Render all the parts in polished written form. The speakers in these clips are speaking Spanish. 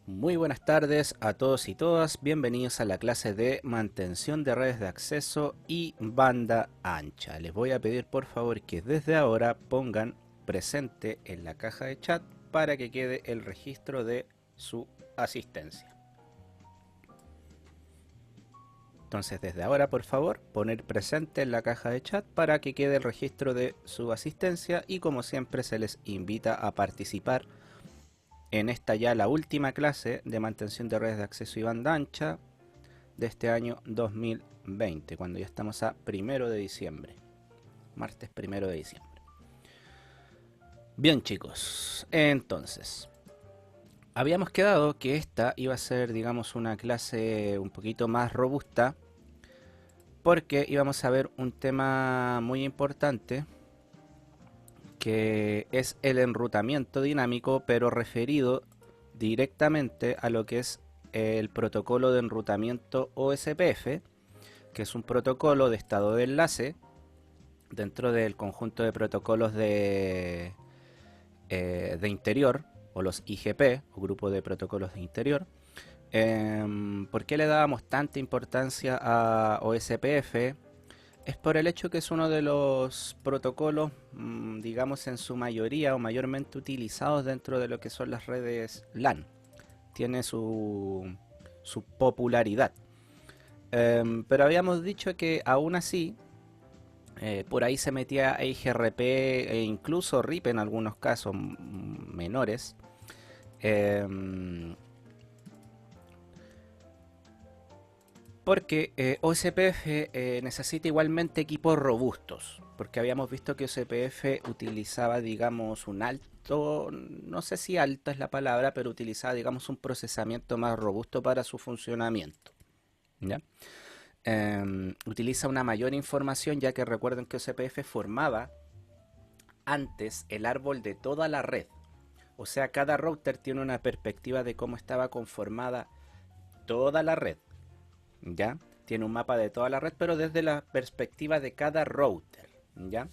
Muy buenas tardes a todos y todas, bienvenidos a la clase de mantención de redes de acceso y banda ancha. Les voy a pedir por favor que desde ahora pongan presente en la caja de chat para que quede el registro de su asistencia. Entonces desde ahora por favor poner presente en la caja de chat para que quede el registro de su asistencia y como siempre se les invita a participar en esta ya la última clase de mantención de redes de acceso y banda ancha de este año 2020, cuando ya estamos a 1 de diciembre, martes 1 de diciembre. Bien chicos, entonces, habíamos quedado que esta iba a ser, digamos, una clase un poquito más robusta, porque íbamos a ver un tema muy importante, que es el enrutamiento dinámico, pero referido directamente a lo que es el protocolo de enrutamiento OSPF, que es un protocolo de estado de enlace dentro del conjunto de protocolos de interior, o los IGP, o grupo de protocolos de interior. ¿Por qué le dábamos tanta importancia a OSPF? Es por el hecho que es uno de los protocolos, digamos en su mayoría o mayormente utilizados dentro de lo que son las redes LAN. Tiene su popularidad. Pero habíamos dicho que aún así, por ahí se metía EIGRP e incluso RIP en algunos casos menores. Porque OSPF necesita igualmente equipos robustos, porque habíamos visto que OSPF utilizaba, digamos, un alto, no sé si alta es la palabra, pero utilizaba, digamos, un procesamiento más robusto para su funcionamiento, ¿ya? Utiliza una mayor información, ya que recuerden que OSPF formaba antes el árbol de toda la red. O sea, cada router tiene una perspectiva de cómo estaba conformada toda la red, ¿ya? Tiene un mapa de toda la red, pero desde la perspectiva de cada router, ¿ya?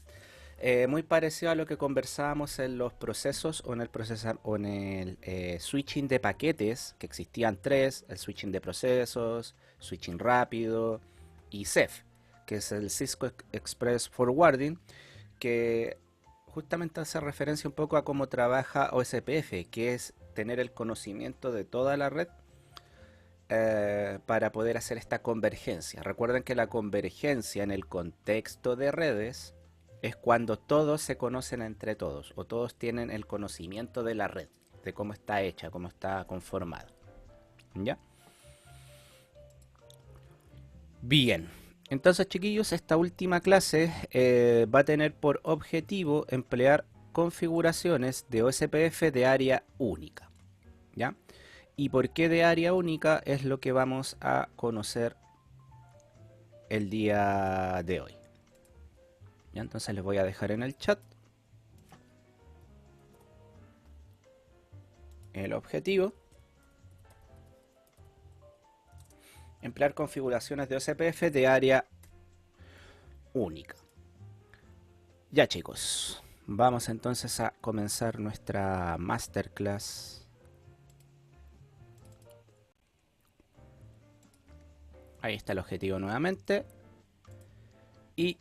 Muy parecido a lo que conversábamos en los procesos o en el switching de paquetes, que existían tres: el switching de procesos, switching rápido y CEF, que es el Cisco Express Forwarding, que justamente hace referencia un poco a cómo trabaja OSPF, que es tener el conocimiento de toda la red para poder hacer esta convergencia. Recuerden que la convergencia en el contexto de redes es cuando todos se conocen entre todos, o todos tienen el conocimiento de la red, de cómo está hecha, cómo está conformada. ¿Ya? Bien. Entonces, chiquillos, esta última clase va a tener por objetivo emplear configuraciones de OSPF de área única. ¿Ya? ¿Y por qué de área única? Es lo que vamos a conocer el día de hoy. ¿Ya? Entonces les voy a dejar en el chat el objetivo: emplear configuraciones de OSPF de área única. Ya chicos, vamos entonces a comenzar nuestra masterclass. Ahí está el objetivo nuevamente. Y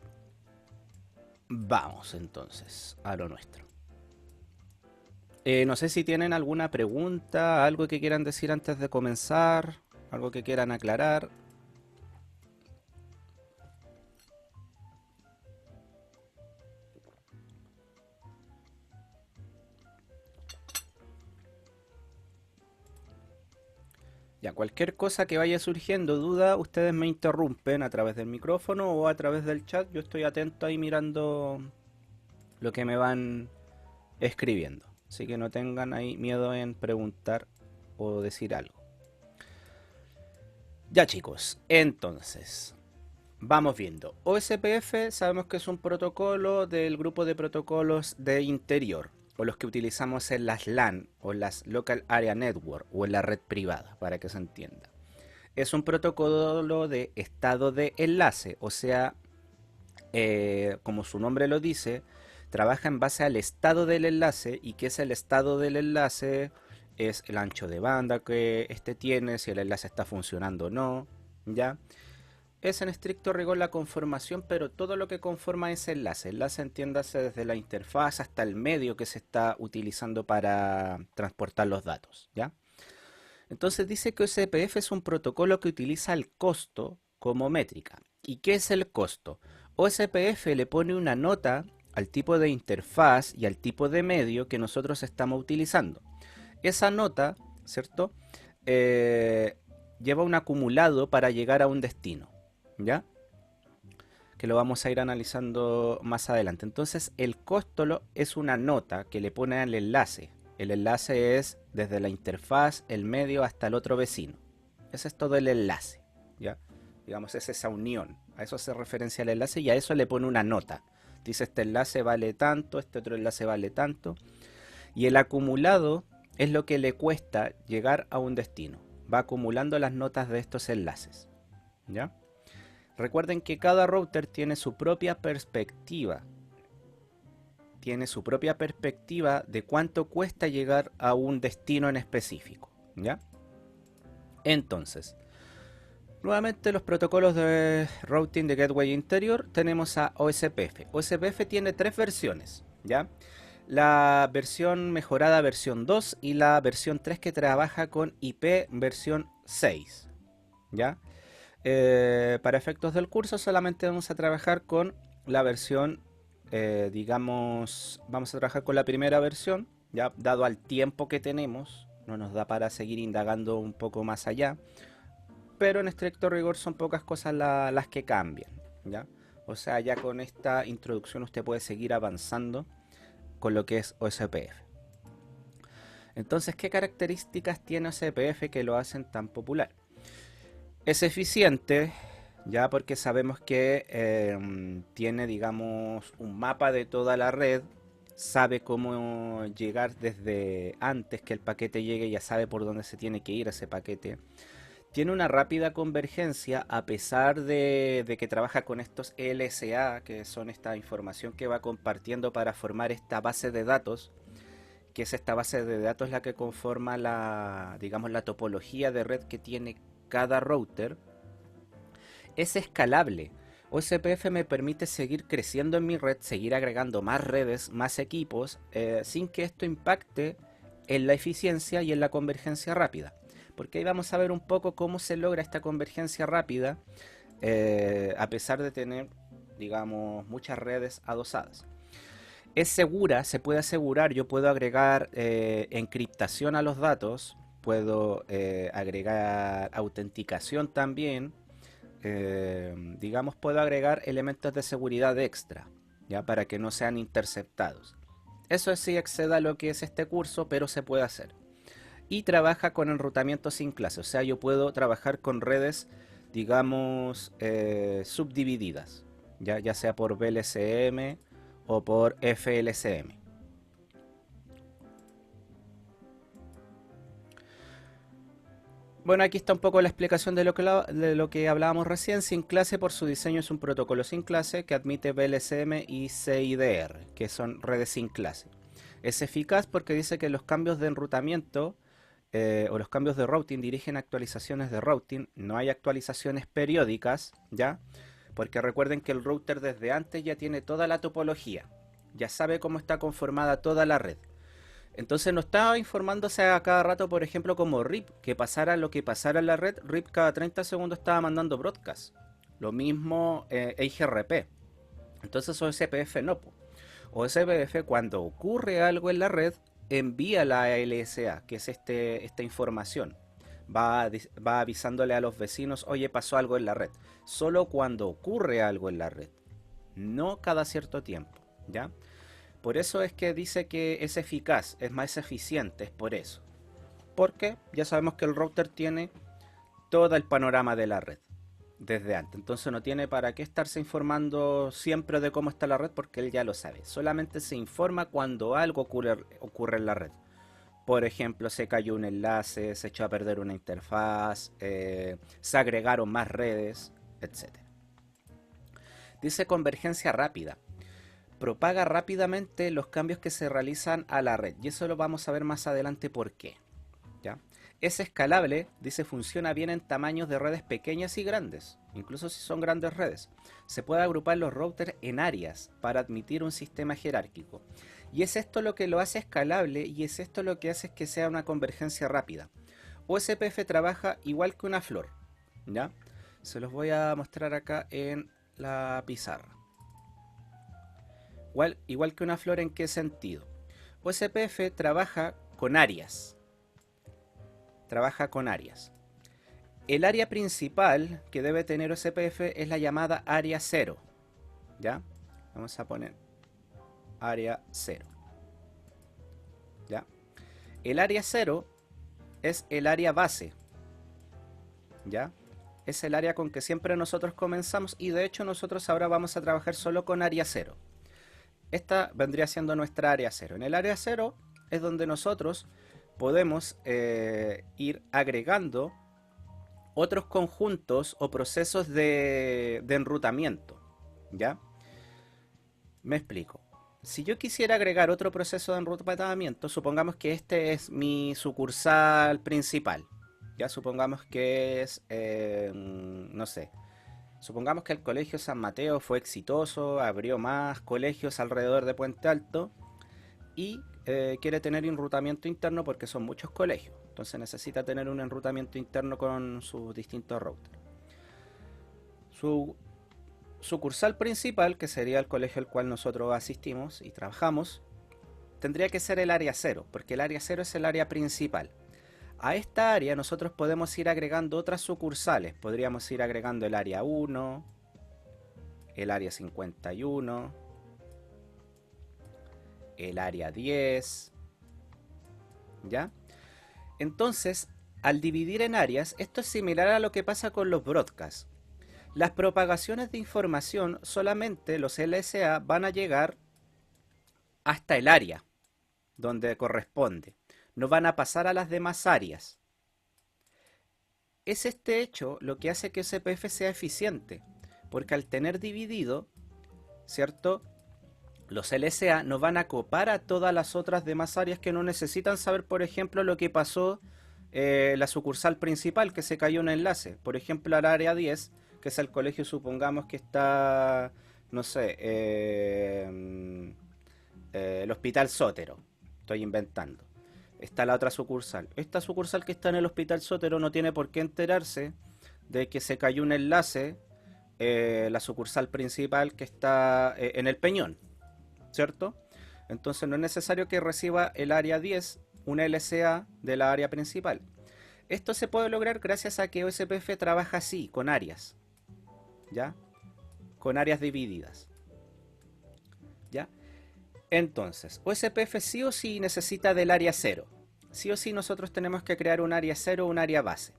vamos entonces a lo nuestro. No sé si tienen alguna pregunta, algo que quieran decir antes de comenzar, algo que quieran aclarar. Ya, cualquier cosa que vaya surgiendo, duda, ustedes me interrumpen a través del micrófono o a través del chat. Yo estoy atento ahí mirando lo que me van escribiendo. Así que no tengan ahí miedo en preguntar o decir algo. Ya chicos, entonces, vamos viendo. OSPF sabemos que es un protocolo del grupo de protocolos de interior, o los que utilizamos en las LAN o las Local Area Network o en la red privada, para que se entienda. Es un protocolo de estado de enlace, o sea, como su nombre lo dice, trabaja en base al estado del enlace. ¿Y qué es el estado del enlace? es el ancho de banda que este tiene, si el enlace está funcionando o no, ¿ya? Es en estricto rigor la conformación, pero todo lo que conforma ese enlace. Enlace entiéndase desde la interfaz hasta el medio que se está utilizando para transportar los datos, ¿ya? Entonces dice que OSPF es un protocolo que utiliza el costo como métrica. ¿Y qué es el costo? OSPF le pone una nota al tipo de interfaz y al tipo de medio que nosotros estamos utilizando. Esa nota, ¿cierto? Eh, Lleva un acumulado para llegar a un destino, ¿ya? Que lo vamos a ir analizando más adelante. Entonces, el costo es una nota que le pone al enlace. El enlace es desde la interfaz, el medio hasta el otro vecino. Ese es todo el enlace, ¿ya? Digamos, es esa unión. A eso hace referencia el enlace y a eso le pone una nota. Dice, este enlace vale tanto, este otro enlace vale tanto. Y el acumulado es lo que le cuesta llegar a un destino. Va acumulando las notas de estos enlaces, ¿ya? Recuerden que cada router tiene su propia perspectiva. Tiene su propia perspectiva de cuánto cuesta llegar a un destino en específico, ¿ya? Entonces, nuevamente los protocolos de routing de gateway interior tenemos a OSPF. OSPF tiene tres versiones, ¿ya? La versión mejorada versión 2 y la versión 3 que trabaja con IP versión 6, ¿ya? Para efectos del curso solamente vamos a trabajar con la versión, digamos, vamos a trabajar con la primera versión, ya dado al tiempo que tenemos, no nos da para seguir indagando un poco más allá, pero en estricto rigor son pocas cosas las que cambian, ¿ya? O sea, ya con esta introducción usted puede seguir avanzando con lo que es OSPF. Entonces, ¿qué características tiene OSPF que lo hacen tan popular? Es eficiente, ya porque sabemos que tiene, digamos, un mapa de toda la red, sabe cómo llegar desde antes que el paquete llegue, ya sabe por dónde se tiene que ir ese paquete. Tiene una rápida convergencia a pesar de que trabaja con estos LSA, que son esta información que va compartiendo para formar esta base de datos, que es esta base de datos la que conforma la, digamos, la topología de red que tiene cada router. Es escalable. OSPF me permite seguir creciendo en mi red, seguir agregando más redes, más equipos, sin que esto impacte en la eficiencia y en la convergencia rápida. Porque ahí vamos a ver un poco cómo se logra esta convergencia rápida, a pesar de tener, digamos, muchas redes adosadas. Es segura, se puede asegurar, yo puedo agregar encriptación a los datos, puedo agregar autenticación también, digamos, puedo agregar elementos de seguridad extra, ya para que no sean interceptados. Eso sí exceda a lo que es este curso, pero se puede hacer. Y trabaja con enrutamiento sin clase, o sea, yo puedo trabajar con redes, digamos, subdivididas, ya sea por VLCM o por FLCM. Bueno, aquí está un poco la explicación de lo que hablábamos recién. Sin clase, por su diseño, es un protocolo sin clase que admite VLCM y CIDR, que son redes sin clase. Es eficaz porque dice que los cambios de enrutamiento o los cambios de routing dirigen actualizaciones de routing. No hay actualizaciones periódicas, ¿ya? Porque recuerden que el router desde antes ya tiene toda la topología. Ya sabe cómo está conformada toda la red. Entonces no estaba informándose a cada rato, por ejemplo, como RIP, que pasara lo que pasara en la red. RIP cada 30 segundos estaba mandando broadcast. Lo mismo EIGRP. Entonces OSPF no. OSPF, cuando ocurre algo en la red, envía la LSA, que es esta información. Va avisándole a los vecinos, oye, pasó algo en la red. Solo cuando ocurre algo en la red. No cada cierto tiempo, ¿ya? Por eso es que dice que es eficaz, es más eficiente, es por eso. Porque ya sabemos que el router tiene todo el panorama de la red desde antes. Entonces no tiene para qué estarse informando siempre de cómo está la red porque él ya lo sabe. Solamente se informa cuando algo ocurre en la red. Por ejemplo, se cayó un enlace, se echó a perder una interfaz, se agregaron más redes, etc. Dice convergencia rápida. Propaga rápidamente los cambios que se realizan a la red. Y eso lo vamos a ver más adelante por qué. ¿Ya? Es escalable, dice, funciona bien en tamaños de redes pequeñas y grandes, incluso si son grandes redes. Se puede agrupar los routers en áreas para admitir un sistema jerárquico. Y es esto lo que lo hace escalable y es esto lo que hace que sea una convergencia rápida. OSPF trabaja igual que una flor, ¿ya? Se los voy a mostrar acá en la pizarra. Igual que una flor, ¿en qué sentido? OSPF trabaja con áreas. El área principal que debe tener OSPF es la llamada área 0. ¿Ya? Vamos a poner área 0. ¿Ya? El área 0 es el área base. ¿Ya? Es el área con que siempre nosotros comenzamos y de hecho nosotros ahora vamos a trabajar solo con área 0. Esta vendría siendo nuestra área 0. En el área 0 es donde nosotros podemos ir agregando otros conjuntos o procesos de enrutamiento. ¿Ya? Me explico. Si yo quisiera agregar otro proceso de enrutamiento, supongamos que este es mi sucursal principal. Ya supongamos que es, no sé, supongamos que el Colegio San Mateo fue exitoso, abrió más colegios alrededor de Puente Alto y quiere tener enrutamiento interno porque son muchos colegios. Entonces necesita tener un enrutamiento interno con sus distintos routers. Su sucursal principal, que sería el colegio al cual nosotros asistimos y trabajamos, tendría que ser el área 0, porque el área 0 es el área principal. A esta área nosotros podemos ir agregando otras sucursales. Podríamos ir agregando el área 1, el área 51, el área 10, ¿ya? Entonces, al dividir en áreas, esto es similar a lo que pasa con los broadcasts. Las propagaciones de información, solamente los LSA van a llegar hasta el área donde corresponde. No van a pasar a las demás áreas. Es este hecho lo que hace que OSPF sea eficiente, porque al tener dividido, ¿cierto? Los LSA no van a copar a todas las otras demás áreas que no necesitan saber, por ejemplo, lo que pasó la sucursal principal, que se cayó un enlace. Por ejemplo, al área 10, que es el colegio, supongamos que está, no sé, el Hospital Sótero. Estoy inventando. Está la otra sucursal. Esta sucursal que está en el Hospital Sótero no tiene por qué enterarse de que se cayó un enlace la sucursal principal que está en el Peñón, ¿cierto? Entonces no es necesario que reciba el área 10 una LCA de la área principal. Esto se puede lograr gracias a que OSPF trabaja así, con áreas, ¿ya? Con áreas divididas, ¿ya? Entonces, OSPF sí o sí necesita del área 0. Sí o sí nosotros tenemos que crear un área 0 o un área base.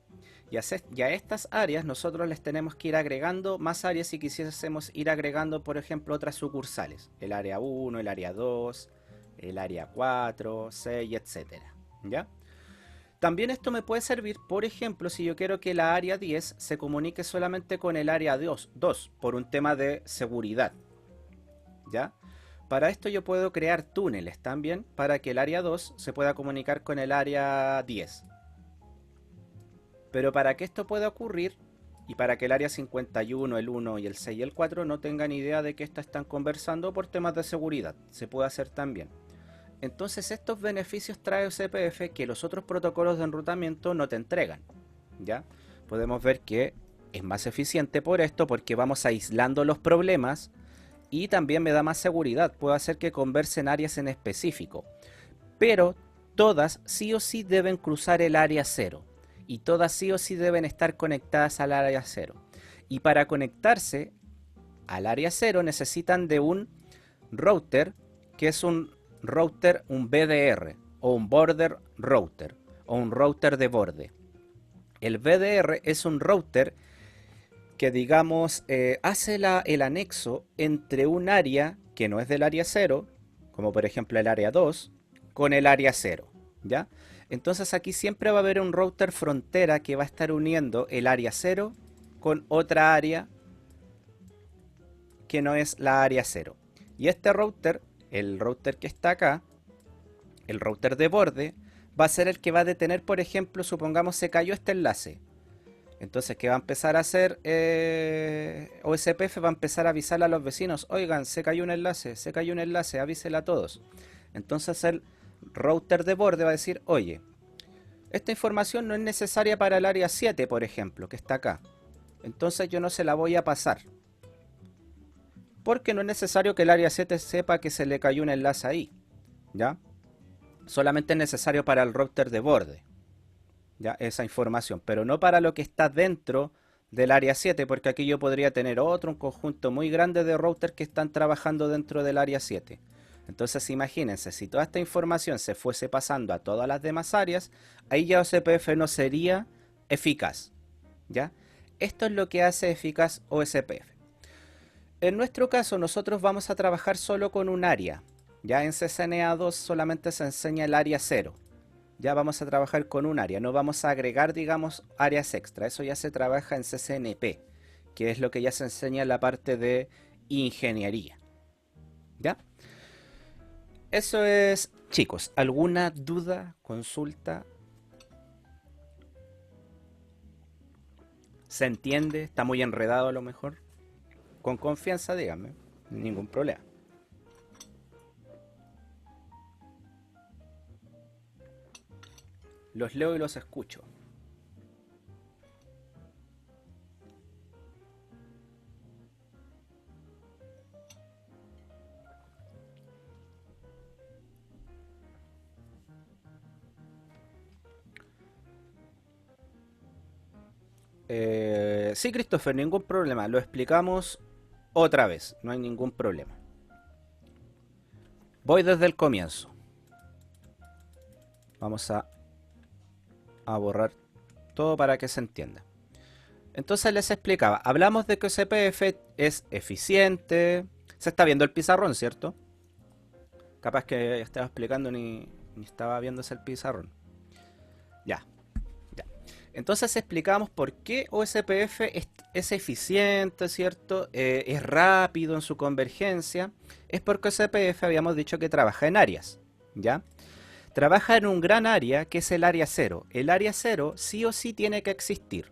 Y a estas áreas nosotros les tenemos que ir agregando más áreas si quisiésemos ir agregando, por ejemplo, otras sucursales. El área 1, el área 2, el área 4, 6, etcétera, ¿ya? También esto me puede servir, por ejemplo, si yo quiero que la área 10 se comunique solamente con el área 2 por un tema de seguridad, ¿ya? Para esto yo puedo crear túneles también para que el área 2 se pueda comunicar con el área 10. Pero para que esto pueda ocurrir y para que el área 51, el 1 y el 6 y el 4 no tengan idea de que estas están conversando por temas de seguridad, se puede hacer también. Entonces estos beneficios trae OSPF que los otros protocolos de enrutamiento no te entregan, ¿ya? Podemos ver que es más eficiente por esto porque vamos aislando los problemas y también me da más seguridad, puedo hacer que conversen áreas en específico. Pero todas sí o sí deben cruzar el área 0 y todas sí o sí deben estar conectadas al área 0. Y para conectarse al área 0 necesitan de un router que es un BDR o un border router o un router de borde. El BDR es un router que, digamos, hace el anexo entre un área que no es del área 0, como por ejemplo el área 2, con el área 0, ¿ya? Entonces aquí siempre va a haber un router frontera que va a estar uniendo el área 0 con otra área que no es la área 0. Y este router, el router que está acá, el router de borde, va a ser el que va a detener, por ejemplo, supongamos se cayó este enlace. Entonces, ¿qué va a empezar a hacer OSPF? Va a empezar a avisarle a los vecinos, oigan, se cayó un enlace, avísela a todos. Entonces el router de borde va a decir, oye, esta información no es necesaria para el área 7, por ejemplo, que está acá. Entonces yo no se la voy a pasar. Porque no es necesario que el área 7 sepa que se le cayó un enlace ahí. ¿Ya? Solamente es necesario para el router de borde. ¿Ya? Esa información. Pero no para lo que está dentro del área 7. Porque aquí yo podría tener un conjunto muy grande de routers que están trabajando dentro del área 7. Entonces imagínense, si toda esta información se fuese pasando a todas las demás áreas, ahí ya OSPF no sería eficaz. ¿Ya? Esto es lo que hace eficaz OSPF. En nuestro caso, nosotros vamos a trabajar solo con un área. Ya en CCNA2 solamente se enseña el área 0. Ya vamos a trabajar con un área, no vamos a agregar, digamos, áreas extra. Eso ya se trabaja en CCNP, que es lo que ya se enseña en la parte de ingeniería. ¿Ya? Eso es, chicos, ¿alguna duda, consulta? ¿Se entiende? ¿Está muy enredado a lo mejor? Con confianza, díganme, ningún problema. Los leo y los escucho. Sí, Christopher, ningún problema. Lo explicamos otra vez, no hay ningún problema. Voy desde el comienzo. Vamos a borrar todo para que se entienda. Entonces les explicaba, hablamos de que CPF es eficiente. Se está viendo el pizarrón, ¿cierto? Capaz que estaba explicando ni estaba viéndose el pizarrón. Ya. Entonces explicamos por qué OSPF es eficiente, ¿cierto? Es rápido en su convergencia. Es porque OSPF habíamos dicho que trabaja en áreas, ¿ya? Trabaja en un gran área que es el área 0. El área 0 sí o sí tiene que existir,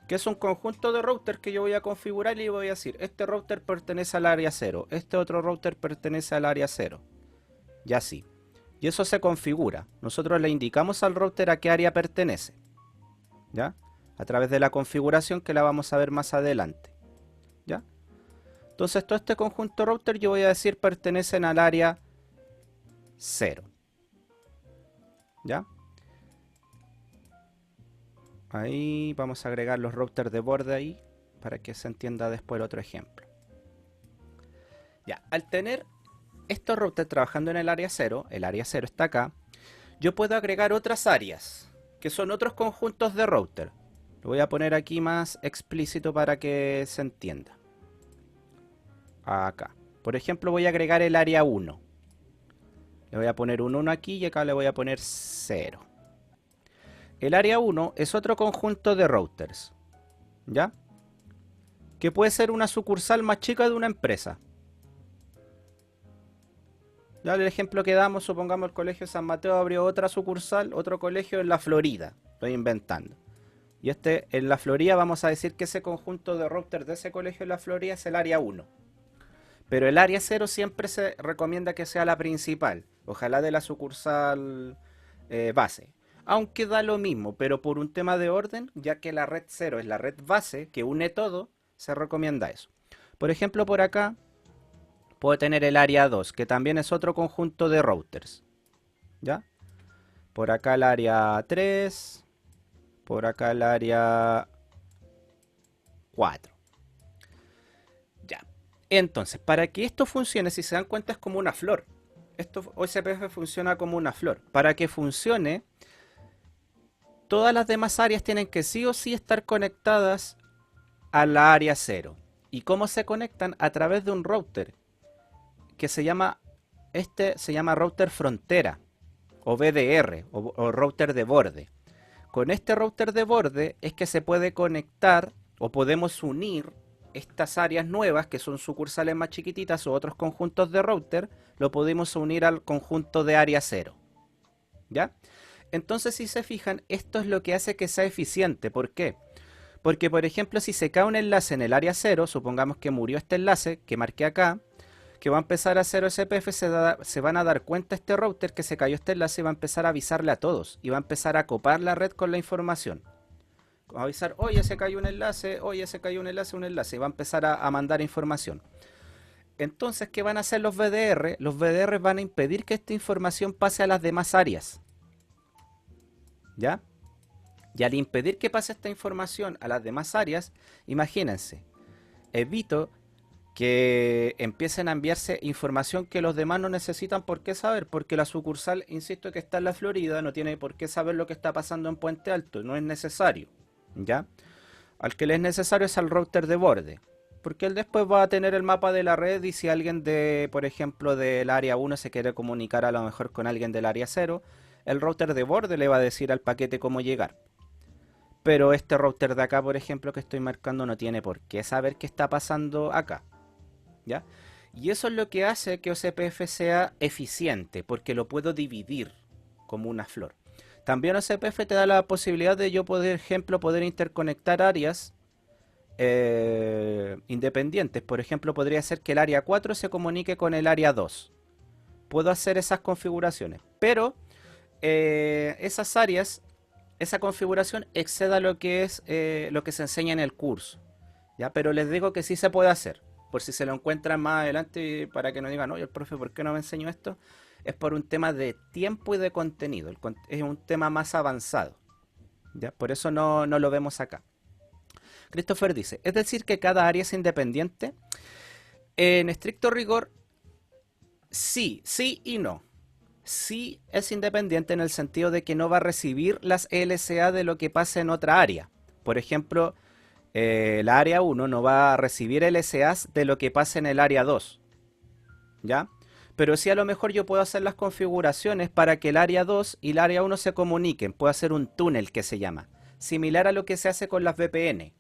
que es un conjunto de routers que yo voy a configurar y voy a decir, este router pertenece al área 0, este otro router pertenece al área 0, y así. Y eso se configura. Nosotros le indicamos al router a qué área pertenece, ¿ya? A través de la configuración que la vamos a ver más adelante, ¿ya? Entonces todo este conjunto router yo voy a decir pertenecen al área 0, ¿ya? Ahí vamos a agregar los routers de borde ahí para que se entienda después el otro ejemplo. Ya, al tener estos routers trabajando en el área 0 está acá, yo puedo agregar otras áreas, que son otros conjuntos de router. Lo voy a poner aquí más explícito para que se entienda. Acá. Por ejemplo, voy a agregar el área 1. Le voy a poner un 1 aquí y acá le voy a poner 0. El área 1 es otro conjunto de routers, ¿ya? Que puede ser una sucursal más chica de una empresa. Ya el ejemplo que damos, supongamos el colegio San Mateo abrió otra sucursal, otro colegio en la Florida. Estoy inventando. Y en la Florida vamos a decir que ese conjunto de routers de ese colegio en la Florida es el área 1. Pero el área 0 siempre se recomienda que sea la principal. Ojalá de la sucursal base. Aunque da lo mismo, pero por un tema de orden, ya que la red 0 es la red base que une todo, se recomienda eso. Por ejemplo, por acá puedo tener el área 2, que también es otro conjunto de routers, ¿ya? Por acá el área 3, por acá el área 4. Ya. Entonces, para que esto funcione, si se dan cuenta, es como una flor. Esto OSPF funciona como una flor. Para que funcione, todas las demás áreas tienen que sí o sí estar conectadas a la área 0. ¿Y cómo se conectan? A través de un router que se llama router frontera o VDR o router de borde. Con este router de borde es que se puede conectar o podemos unir estas áreas nuevas que son sucursales más chiquititas o otros conjuntos de router, lo podemos unir al conjunto de área 0, ¿ya? Entonces, si se fijan, esto es lo que hace que sea eficiente. ¿Por qué? Porque, por ejemplo, si se cae un enlace en el área 0, supongamos que murió este enlace que marqué acá, que va a empezar a 0 SPF, se van a dar cuenta este router que se cayó este enlace y va a empezar a avisarle a todos. Y va a empezar a copar la red con la información. Va a avisar, oye, se cayó un enlace, oye, se cayó un enlace. Y va a empezar a mandar información. Entonces, ¿qué van a hacer los VDR? Los VDR van a impedir que esta información pase a las demás áreas. ¿Ya? Y al impedir que pase esta información a las demás áreas, imagínense, evito que empiecen a enviarse información que los demás no necesitan por qué saber, porque la sucursal, insisto, que está en la Florida, no tiene por qué saber lo que está pasando en Puente Alto, no es necesario, ¿ya? Al que le es necesario es al router de borde, porque él después va a tener el mapa de la red y si alguien de, por ejemplo, del área 1 se quiere comunicar a lo mejor con alguien del área 0, el router de borde le va a decir al paquete cómo llegar. Pero este router de acá, por ejemplo, que estoy marcando, no tiene por qué saber qué está pasando acá. ¿Ya? Y eso es lo que hace que OCPF sea eficiente, porque lo puedo dividir como una flor. También OCPF te da la posibilidad de yo, por ejemplo, poder interconectar áreas independientes. Por ejemplo, podría ser que el área 4 se comunique con el área 2. Puedo hacer esas configuraciones, pero esas áreas, esa configuración exceda lo que es lo que se enseña en el curso. ¿Ya? Pero les digo que sí se puede hacer. Por si se lo encuentran más adelante, para que no digan, oye, el profe, ¿por qué no me enseñó esto? Es por un tema de tiempo y de contenido. Es un tema más avanzado. ¿Ya? Por eso no lo vemos acá. Christopher dice, ¿es decir que cada área es independiente? En estricto rigor, sí, sí y no. Sí es independiente en el sentido de que no va a recibir las LSA de lo que pasa en otra área. Por ejemplo, la área 1 no va a recibir LSAs de lo que pasa en el área 2. ¿Ya? Pero sí a lo mejor yo puedo hacer las configuraciones para que el área 2 y el área 1 se comuniquen. Puedo hacer un túnel que se llama. Similar a lo que se hace con las VPN.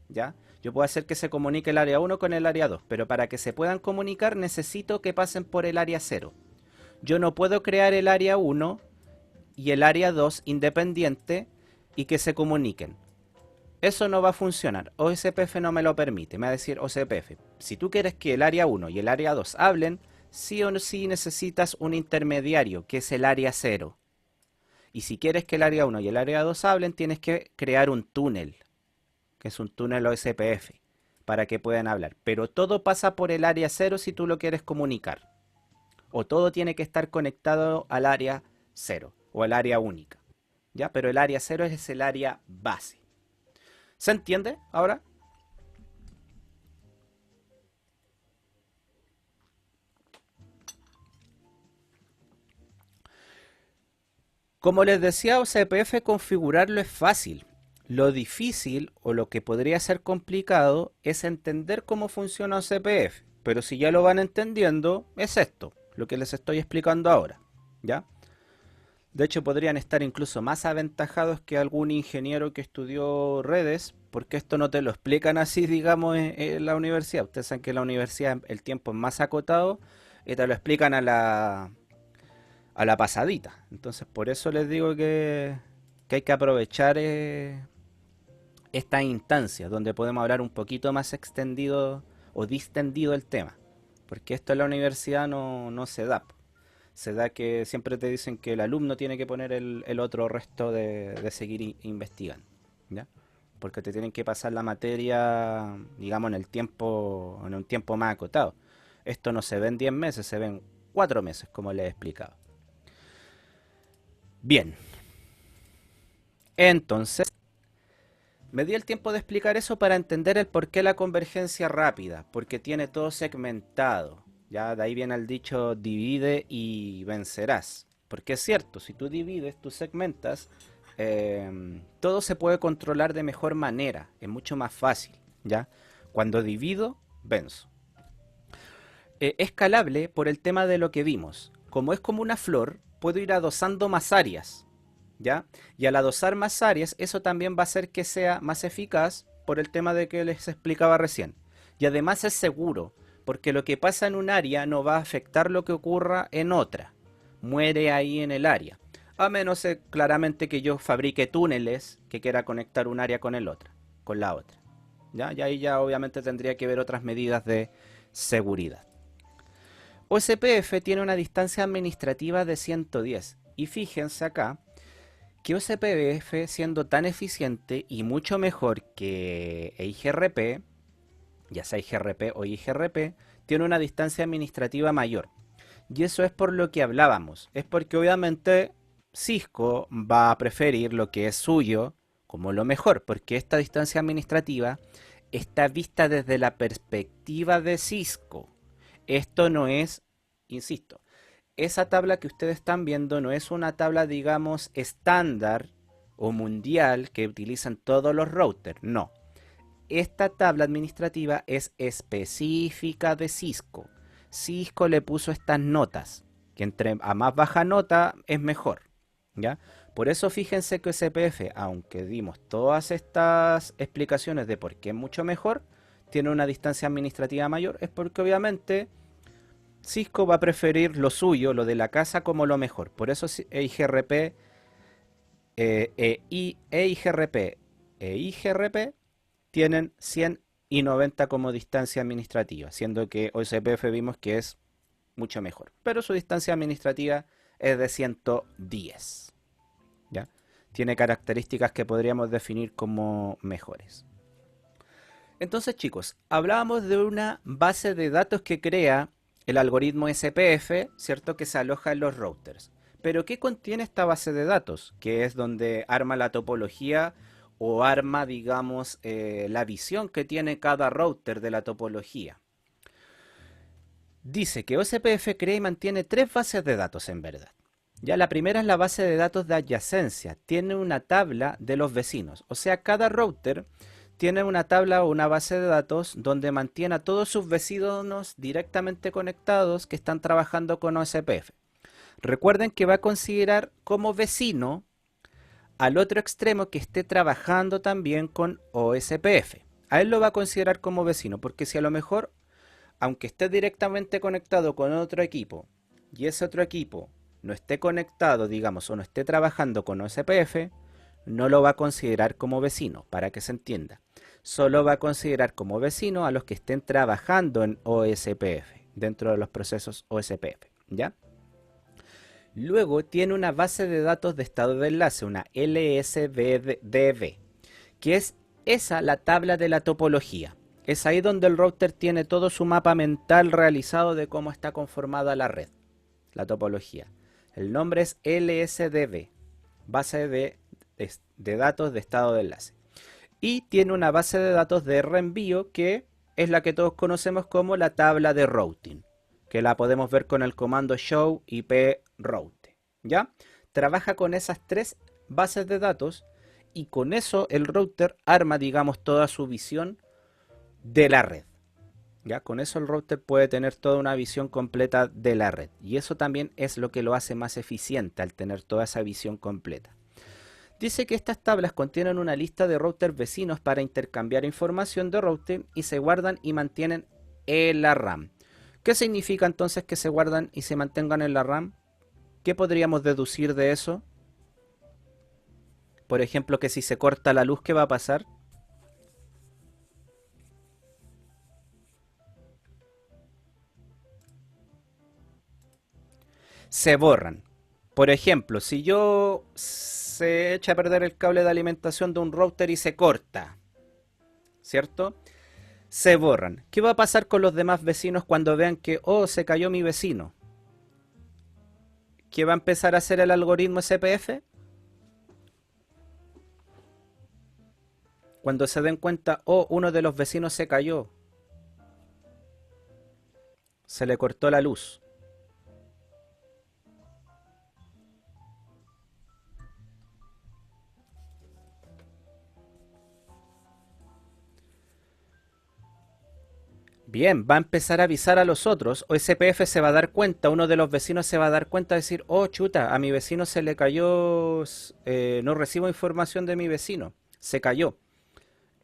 ¿Ya? Yo puedo hacer que se comunique el área 1 con el área 2. Pero para que se puedan comunicar necesito que pasen por el área 0. Yo no puedo crear el área 1 y el área 2 independiente y que se comuniquen. Eso no va a funcionar. OSPF no me lo permite. Me va a decir OSPF, si tú quieres que el área 1 y el área 2 hablen, sí o sí necesitas un intermediario, que es el área 0. Y si quieres que el área 1 y el área 2 hablen, tienes que crear un túnel, que es un túnel OSPF, para que puedan hablar. Pero todo pasa por el área 0 si tú lo quieres comunicar. O todo tiene que estar conectado al área 0 o al área única. ¿Ya? Pero el área 0 es el área base. ¿Se entiende ahora? Como les decía, OCPF configurarlo es fácil. Lo difícil o lo que podría ser complicado es entender cómo funciona OCPF. Pero si ya lo van entendiendo, es esto, lo que les estoy explicando ahora. ¿Ya? De hecho, podrían estar incluso más aventajados que algún ingeniero que estudió redes, porque esto no te lo explican así, digamos, en la universidad. Ustedes saben que en la universidad el tiempo es más acotado y te lo explican a la pasadita. Entonces, por eso les digo que hay que aprovechar estas instancias donde podemos hablar un poquito más extendido o distendido el tema. Porque esto en la universidad no se da. Se da que siempre te dicen que el alumno tiene que poner el otro resto de seguir investigando, ¿ya? Porque te tienen que pasar la materia, digamos, en un tiempo más acotado. Esto no se ve en 10 meses, se ve en 4 meses, como les he explicado. Bien, entonces me di el tiempo de explicar eso para entender el por qué la convergencia rápida, porque tiene todo segmentado. Ya de ahí viene el dicho divide y vencerás. Porque es cierto, si tú divides, tú segmentas, todo se puede controlar de mejor manera, es mucho más fácil. ¿Ya? Cuando divido, venzo. Escalable por el tema de lo que vimos. Como es como una flor, puedo ir adosando más áreas. ¿Ya? Y al adosar más áreas, eso también va a hacer que sea más eficaz por el tema de que les explicaba recién. Y además es seguro, porque lo que pasa en un área no va a afectar lo que ocurra en otra. Muere ahí en el área. A menos claramente que yo fabrique túneles que quiera conectar un área con el otro, con la otra. ¿Ya? Y ahí ya obviamente tendría que ver otras medidas de seguridad. OSPF tiene una distancia administrativa de 110. Y fíjense acá que OSPF, siendo tan eficiente y mucho mejor que IGRP, ya sea IGRP o IGRP, tiene una distancia administrativa mayor. Y eso es por lo que hablábamos. Es porque obviamente Cisco va a preferir lo que es suyo como lo mejor, porque esta distancia administrativa está vista desde la perspectiva de Cisco. Esto no es, insisto, esa tabla que ustedes están viendo no es una tabla, digamos, estándar o mundial que utilizan todos los routers. No. Esta tabla administrativa es específica de Cisco. Cisco le puso estas notas, que entre a más baja nota es mejor, ¿ya? Por eso fíjense que SPF, aunque dimos todas estas explicaciones de por qué es mucho mejor, tiene una distancia administrativa mayor, es porque obviamente Cisco va a preferir lo suyo, lo de la casa, como lo mejor. Por eso IGRP, IGRP e IGRP tienen 100 y 90 como distancia administrativa, siendo que OSPF vimos que es mucho mejor. Pero su distancia administrativa es de 110. ¿Ya? Tiene características que podríamos definir como mejores. Entonces, chicos, hablábamos de una base de datos que crea el algoritmo SPF, ¿cierto? Que se aloja en los routers. Pero ¿qué contiene esta base de datos? Que es donde arma la topología o arma, digamos, la visión que tiene cada router de la topología. Dice que OSPF crea y mantiene 3 bases de datos en verdad. Ya la primera es la base de datos de adyacencia. Tiene una tabla de los vecinos. O sea, cada router tiene una tabla o una base de datos donde mantiene a todos sus vecinos directamente conectados que están trabajando con OSPF. Recuerden que va a considerar como vecino al otro extremo que esté trabajando también con OSPF. A él lo va a considerar como vecino, porque si a lo mejor, aunque esté directamente conectado con otro equipo, y ese otro equipo no esté conectado, digamos, o no esté trabajando con OSPF, no lo va a considerar como vecino, para que se entienda. Solo va a considerar como vecino a los que estén trabajando en OSPF, dentro de los procesos OSPF, ¿ya? Luego tiene una base de datos de estado de enlace, una LSDB, que es esa la tabla de la topología. Es ahí donde el router tiene todo su mapa mental realizado de cómo está conformada la red, la topología. El nombre es LSDB, base de datos de estado de enlace. Y tiene una base de datos de reenvío que es la que todos conocemos como la tabla de routing, que la podemos ver con el comando show ip route, ¿ya? Trabaja con esas 3 bases de datos y con eso el router arma, digamos, toda su visión de la red, ¿ya? Con eso el router puede tener toda una visión completa de la red y eso también es lo que lo hace más eficiente al tener toda esa visión completa. Dice que estas tablas contienen una lista de routers vecinos para intercambiar información de routing y se guardan y mantienen en la RAM. ¿Qué significa entonces que se guardan y se mantengan en la RAM? ¿Qué podríamos deducir de eso? Por ejemplo, que si se corta la luz, ¿qué va a pasar? Se borran. Por ejemplo, si yo se echa a perder el cable de alimentación de un router y se corta, ¿cierto? Se borran. ¿Qué va a pasar con los demás vecinos cuando vean que, oh, se cayó mi vecino? ¿Qué va a empezar a hacer el algoritmo SPF? Cuando se den cuenta, oh, uno de los vecinos se cayó, se le cortó la luz. Bien, va a empezar a avisar a los otros, o SPF se va a dar cuenta, uno de los vecinos se va a dar cuenta de decir, oh chuta, a mi vecino se le cayó, no recibo información de mi vecino, se cayó.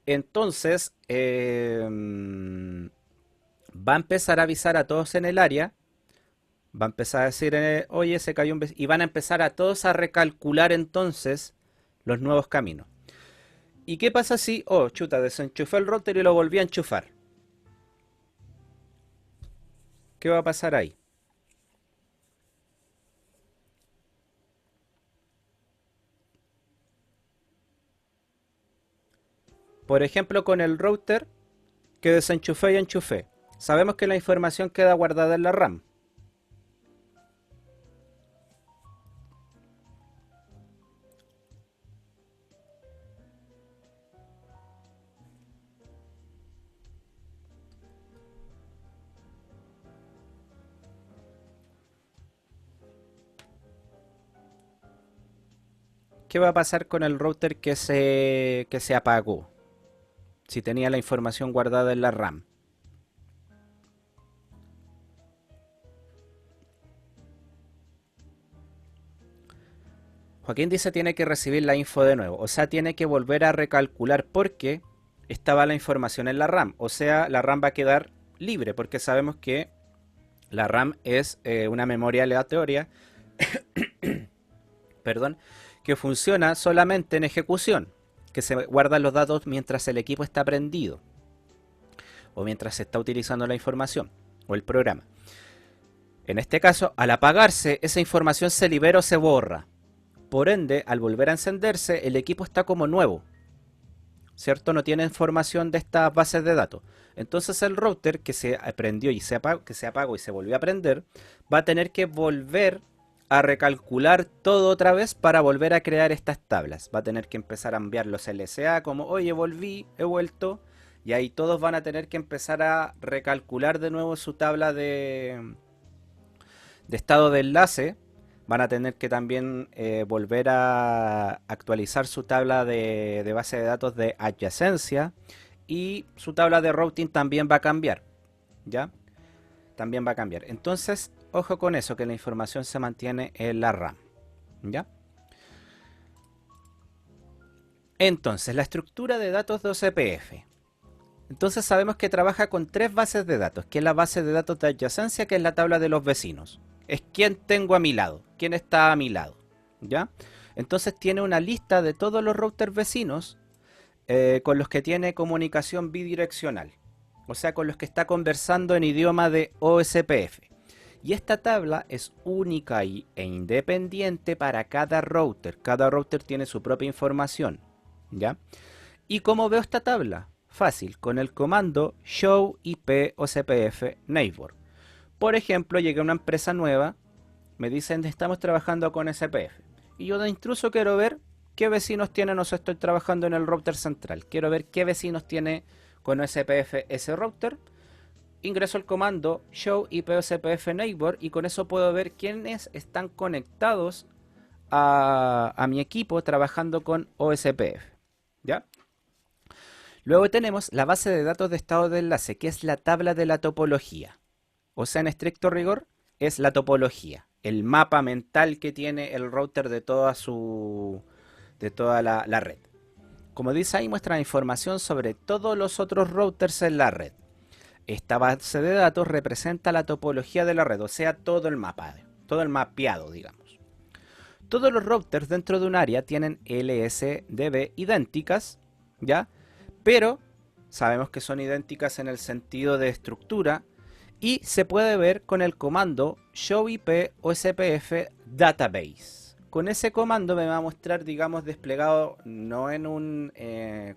Entonces, va a empezar a avisar a todos en el área, Va a empezar a decir, oye, se cayó un vecino. Y van a empezar a todos a recalcular entonces los nuevos caminos. ¿Y qué pasa si, oh, chuta, desenchufé el router y lo volví a enchufar? ¿Qué va a pasar ahí? Por ejemplo, con el router que desenchufé y enchufé. Sabemos que la información queda guardada en la RAM. ¿Qué va a pasar con el router que se apagó? Si tenía la información guardada en la RAM. Joaquín dice tiene que recibir la info de nuevo. O sea, tiene que volver a recalcular porque estaba la información en la RAM. O sea, la RAM va a quedar libre porque sabemos que la RAM es una memoria aleatoria, perdón, que funciona solamente en ejecución, que se guardan los datos mientras el equipo está prendido o mientras se está utilizando la información o el programa. En este caso, al apagarse, esa información se libera o se borra. Por ende, al volver a encenderse, el equipo está como nuevo, ¿cierto? No tiene información de estas bases de datos. Entonces el router que se prendió y que se apagó y se volvió a prender, va a tener que volver a recalcular todo otra vez para volver a crear estas tablas. Va a tener que empezar a enviar los LSA como, oye, volví, he vuelto. Y ahí todos van a tener que empezar a recalcular de nuevo su tabla de estado de enlace. Van a tener que también volver a actualizar su tabla de base de datos de adyacencia. Y su tabla de routing también va a cambiar. ¿Ya? También va a cambiar. Entonces, ojo con eso, que la información se mantiene en la RAM. ¿Ya? Entonces, la estructura de datos de OCPF. Entonces sabemos que trabaja con tres bases de datos, que es la base de datos de adyacencia, que es la tabla de los vecinos. Es quién tengo a mi lado, quién está a mi lado. ¿Ya? Entonces tiene una lista de todos los routers vecinos con los que tiene comunicación bidireccional. O sea, con los que está conversando en idioma de OSPF. Y esta tabla es única e independiente para cada router. Cada router tiene su propia información. ¿Ya? ¿Y cómo veo esta tabla? Fácil, con el comando show IP OCPF neighbor. Por ejemplo, llegué a una empresa nueva, me dicen estamos trabajando con SPF. Y yo de intruso quiero ver qué vecinos tienen, o sea, estoy trabajando en el router central. Quiero ver qué vecinos tiene con SPF ese router. Ingreso el comando show IP OCPF neighbor y con eso puedo ver quiénes están conectados a mi equipo trabajando con OSPF. ¿Ya? Luego tenemos la base de datos de estado de enlace, que es la tabla de la topología. O sea, en estricto rigor, es la topología, el mapa mental que tiene el router de toda la red. Como dice ahí, muestra información sobre todos los otros routers en la red. Esta base de datos representa la topología de la red, o sea, todo el mapa, todo el mapeado, digamos. Todos los routers dentro de un área tienen LSDB idénticas, ¿ya? Pero sabemos que son idénticas en el sentido de estructura y se puede ver con el comando show IP OSPF database. Con ese comando me va a mostrar, digamos, desplegado no en un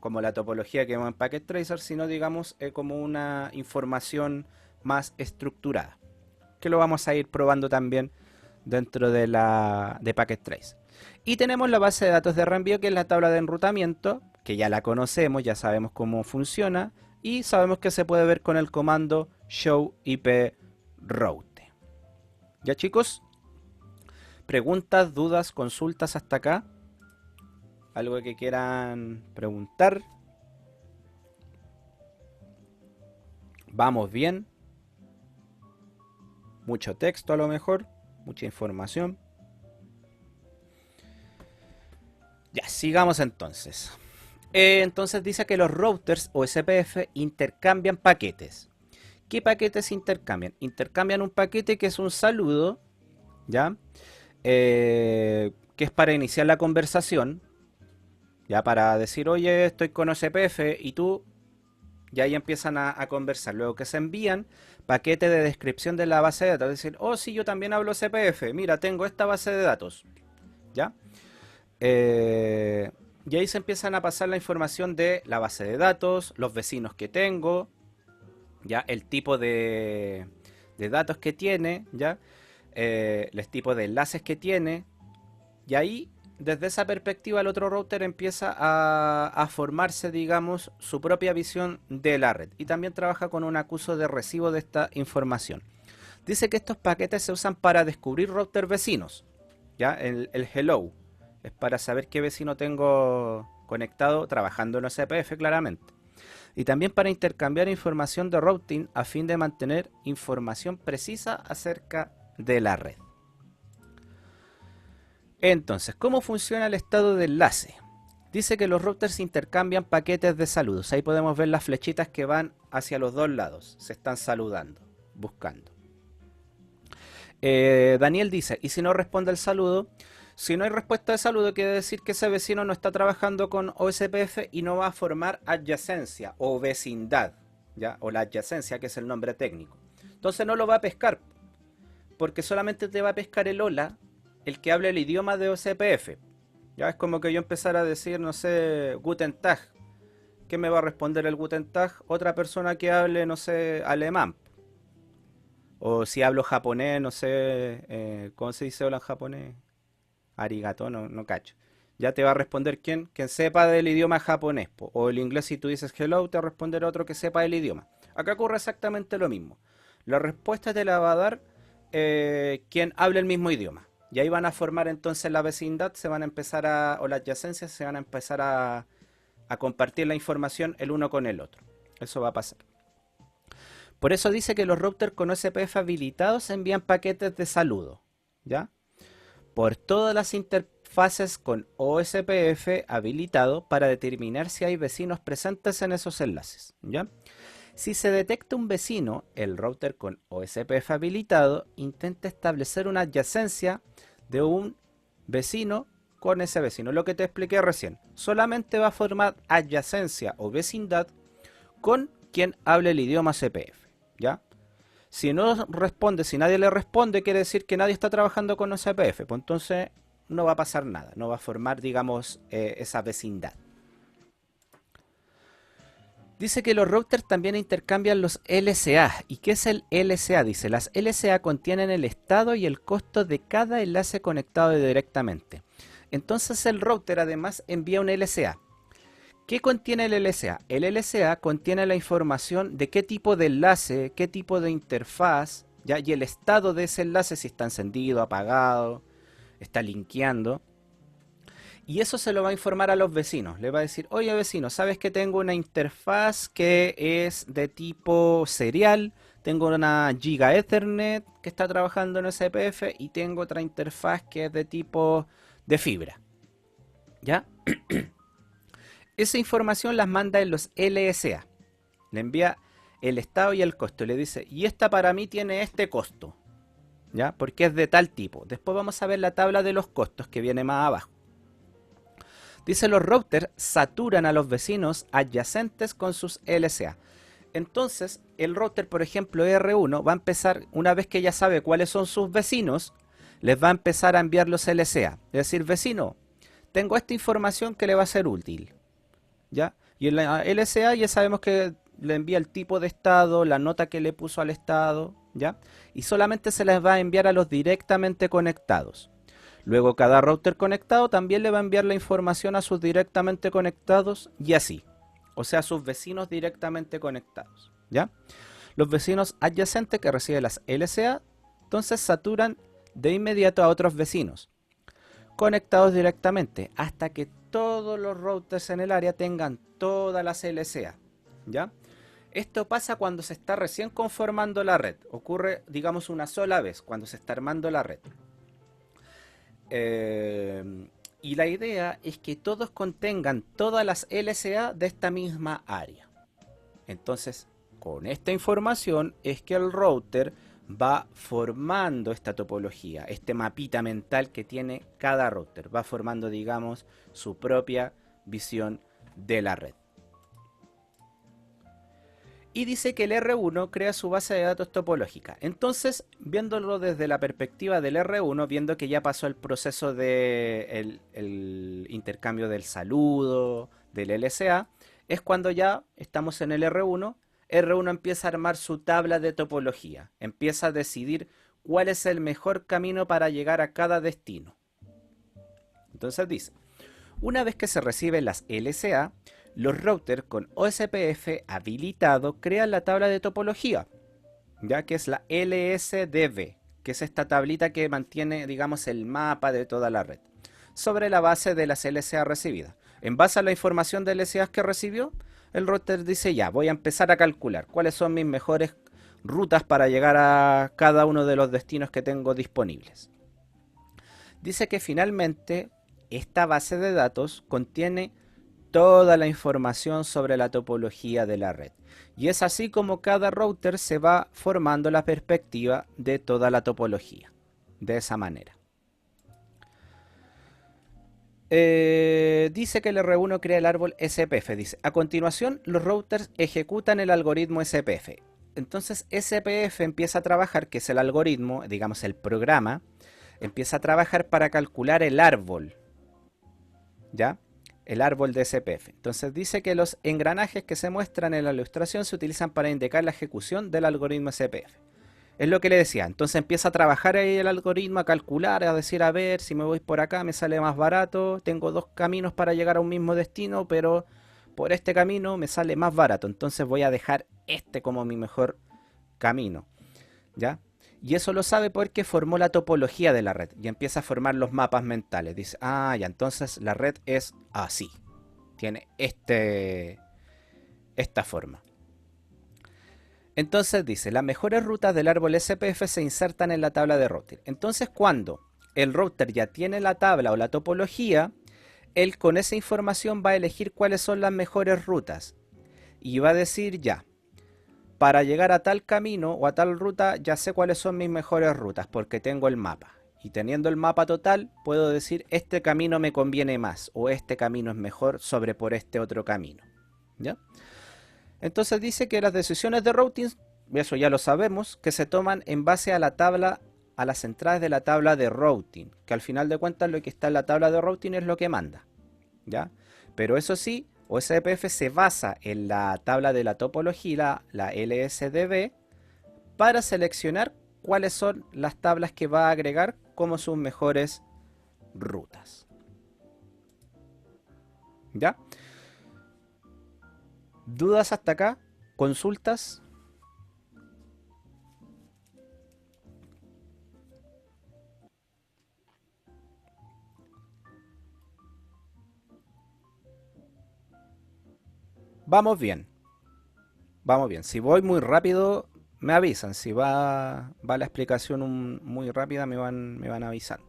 como la topología que vemos en Packet Tracer, sino digamos como una información más estructurada, que lo vamos a ir probando también dentro de Packet Tracer. Y tenemos la base de datos de reenvío, que es la tabla de enrutamiento, que ya la conocemos, ya sabemos cómo funciona y sabemos que se puede ver con el comando show IP route. ¿Ya, chicos? ¿Preguntas, dudas, consultas hasta acá? ¿Algo que quieran preguntar? ¿Vamos bien? Mucho texto a lo mejor, mucha información. Ya, sigamos entonces. Entonces dice que los routers o SPF intercambian paquetes. ¿Qué paquetes intercambian? Intercambian un paquete que es un saludo, ¿ya? Que es para iniciar la conversación, ya para decir, oye, estoy con OSPF y tú, y ahí empiezan a conversar. Luego que se envían paquetes de descripción de la base de datos, decir, oh, sí, yo también hablo CPF, mira, tengo esta base de datos, ¿ya? Y ahí se empiezan a pasar la información de la base de datos, los vecinos que tengo, ya el tipo de datos que tiene, ya el tipo de enlaces que tiene, y ahí desde esa perspectiva el otro router empieza a formarse, digamos, su propia visión de la red y también trabaja con un acuso de recibo de esta información. Dice que estos paquetes se usan para descubrir router vecinos, ya el hello es para saber qué vecino tengo conectado trabajando en OSPF claramente. Y también para intercambiar información de routing a fin de mantener información precisa acerca de la red. Entonces, ¿cómo funciona el estado de enlace? Dice que los routers intercambian paquetes de saludos. Ahí podemos ver las flechitas que van hacia los dos lados. Se están saludando, buscando. Daniel dice, ¿y si no responde el saludo? Si no hay respuesta de saludo, quiere decir que ese vecino no está trabajando con OSPF y no va a formar adyacencia o vecindad, ¿ya? O la adyacencia, que es el nombre técnico. Entonces no lo va a pescar, porque solamente te va a pescar el hola, el que hable el idioma de OSPF. Ya es como que yo empezara a decir, no sé, Guten Tag. ¿Qué me va a responder el Guten Tag? Otra persona que hable, no sé, alemán. O si hablo japonés, no sé, ¿cómo se dice hola en japonés? Arigato, no cacho. Ya te va a responder quien sepa del idioma japonés. O el inglés, si tú dices hello, te va a responder otro que sepa el idioma. Acá ocurre exactamente lo mismo. La respuesta te la va a dar quien hable el mismo idioma. Y ahí van a formar entonces la vecindad, se van a empezar o las adyacencias se van a empezar a compartir la información el uno con el otro. Eso va a pasar. Por eso dice que los routers con OSPF habilitados envían paquetes de saludo, ¿ya? Por todas las interfaces con OSPF habilitado para determinar si hay vecinos presentes en esos enlaces, ¿ya? Si se detecta un vecino, el router con OSPF habilitado intenta establecer una adyacencia de un vecino con ese vecino. Lo que te expliqué recién. Solamente va a formar adyacencia o vecindad con quien hable el idioma CPF, ¿ya? Si no responde, si nadie le responde, quiere decir que nadie está trabajando con OSPF. Pues entonces no va a pasar nada, no va a formar, digamos, esa vecindad. Dice que los routers también intercambian los LSA. ¿Y qué es el LSA? Dice, las LSA contienen el estado y el costo de cada enlace conectado directamente. Entonces el router además envía un LSA. ¿Qué contiene el LSA? El LSA contiene la información de qué tipo de enlace, qué tipo de interfaz, ¿ya? Y el estado de ese enlace, si está encendido, apagado, está linkeando. Y eso se lo va a informar a los vecinos. Le va a decir, oye vecino, ¿sabes que tengo una interfaz que es de tipo serial? Tengo una Giga Ethernet que está trabajando en SPF y tengo otra interfaz que es de tipo de fibra. ¿Ya? Esa información las manda en los LSA. Le envía el estado y el costo. Le dice, y esta para mí tiene este costo. ¿Ya? Porque es de tal tipo. Después vamos a ver la tabla de los costos que viene más abajo. Dice, los routers saturan a los vecinos adyacentes con sus LSA. Entonces, el router, por ejemplo, R1, va a empezar, una vez que ya sabe cuáles son sus vecinos, les va a empezar a enviar los LSA. Es decir, vecino, tengo esta información que le va a ser útil. ¿Ya? Y en la LSA ya sabemos que le envía el tipo de estado, la nota que le puso al estado, ¿ya? Y solamente se les va a enviar a los directamente conectados. Luego cada router conectado también le va a enviar la información a sus directamente conectados y así. O sea, a sus vecinos directamente conectados, ¿ya? Los vecinos adyacentes que reciben las LSA, entonces saturan de inmediato a otros vecinos conectados directamente hasta que todos los routers en el área tengan todas las LSA, ¿ya? Esto pasa cuando se está recién conformando la red. Ocurre, digamos, una sola vez cuando se está armando la red. Y la idea es que todos contengan todas las LSA de esta misma área. Entonces, con esta información es que el router va formando esta topología, este mapita mental que tiene cada router. Va formando, digamos, su propia visión de la red. Y dice que el R1 crea su base de datos topológica. Entonces, viéndolo desde la perspectiva del R1, viendo que ya pasó el proceso de el intercambio del saludo, del LSA, es cuando ya estamos en el R1. R1 empieza a armar su tabla de topología, empieza a decidir cuál es el mejor camino para llegar a cada destino. Entonces dice, una vez que se reciben las LSA, los routers con OSPF habilitado crean la tabla de topología, ya que es la LSDB, que es esta tablita que mantiene, digamos, el mapa de toda la red, sobre la base de las LSA recibidas. En base a la información de LSA que recibió, el router dice ya, voy a empezar a calcular cuáles son mis mejores rutas para llegar a cada uno de los destinos que tengo disponibles. Dice que finalmente esta base de datos contiene toda la información sobre la topología de la red. Y es así como cada router se va formando la perspectiva de toda la topología. De esa manera. Dice que el R1 crea el árbol SPF. Dice, a continuación los routers ejecutan el algoritmo SPF. Entonces SPF empieza a trabajar, que es el algoritmo, digamos el programa, empieza a trabajar para calcular el árbol. ¿Ya? El árbol de SPF. Entonces dice que los engranajes que se muestran en la ilustración se utilizan para indicar la ejecución del algoritmo SPF. Es lo que le decía. Entonces empieza a trabajar ahí el algoritmo, a calcular, a decir, a ver, si me voy por acá me sale más barato. Tengo dos caminos para llegar a un mismo destino, pero por este camino me sale más barato. Entonces voy a dejar este como mi mejor camino. ¿Ya? Y eso lo sabe porque formó la topología de la red y empieza a formar los mapas mentales. Dice, ah, ya, entonces la red es así. Tiene esta forma. Entonces dice, las mejores rutas del árbol SPF se insertan en la tabla de router. Entonces cuando el router ya tiene la tabla o la topología, él con esa información va a elegir cuáles son las mejores rutas. Y va a decir ya, para llegar a tal camino o a tal ruta ya sé cuáles son mis mejores rutas porque tengo el mapa. Y teniendo el mapa total puedo decir este camino me conviene más o este camino es mejor sobre por este otro camino. ¿Ya? Entonces dice que las decisiones de routing, eso ya lo sabemos, que se toman en base a la tabla, a las entradas de la tabla de routing. Que al final de cuentas lo que está en la tabla de routing es lo que manda. ¿Ya? Pero eso sí, OSPF se basa en la tabla de la topología, la LSDB, para seleccionar cuáles son las tablas que va a agregar como sus mejores rutas. ¿Ya? ¿Dudas hasta acá? ¿Consultas? Vamos bien. Vamos bien. Si voy muy rápido, me avisan. Si va la explicación muy rápida, me van avisando.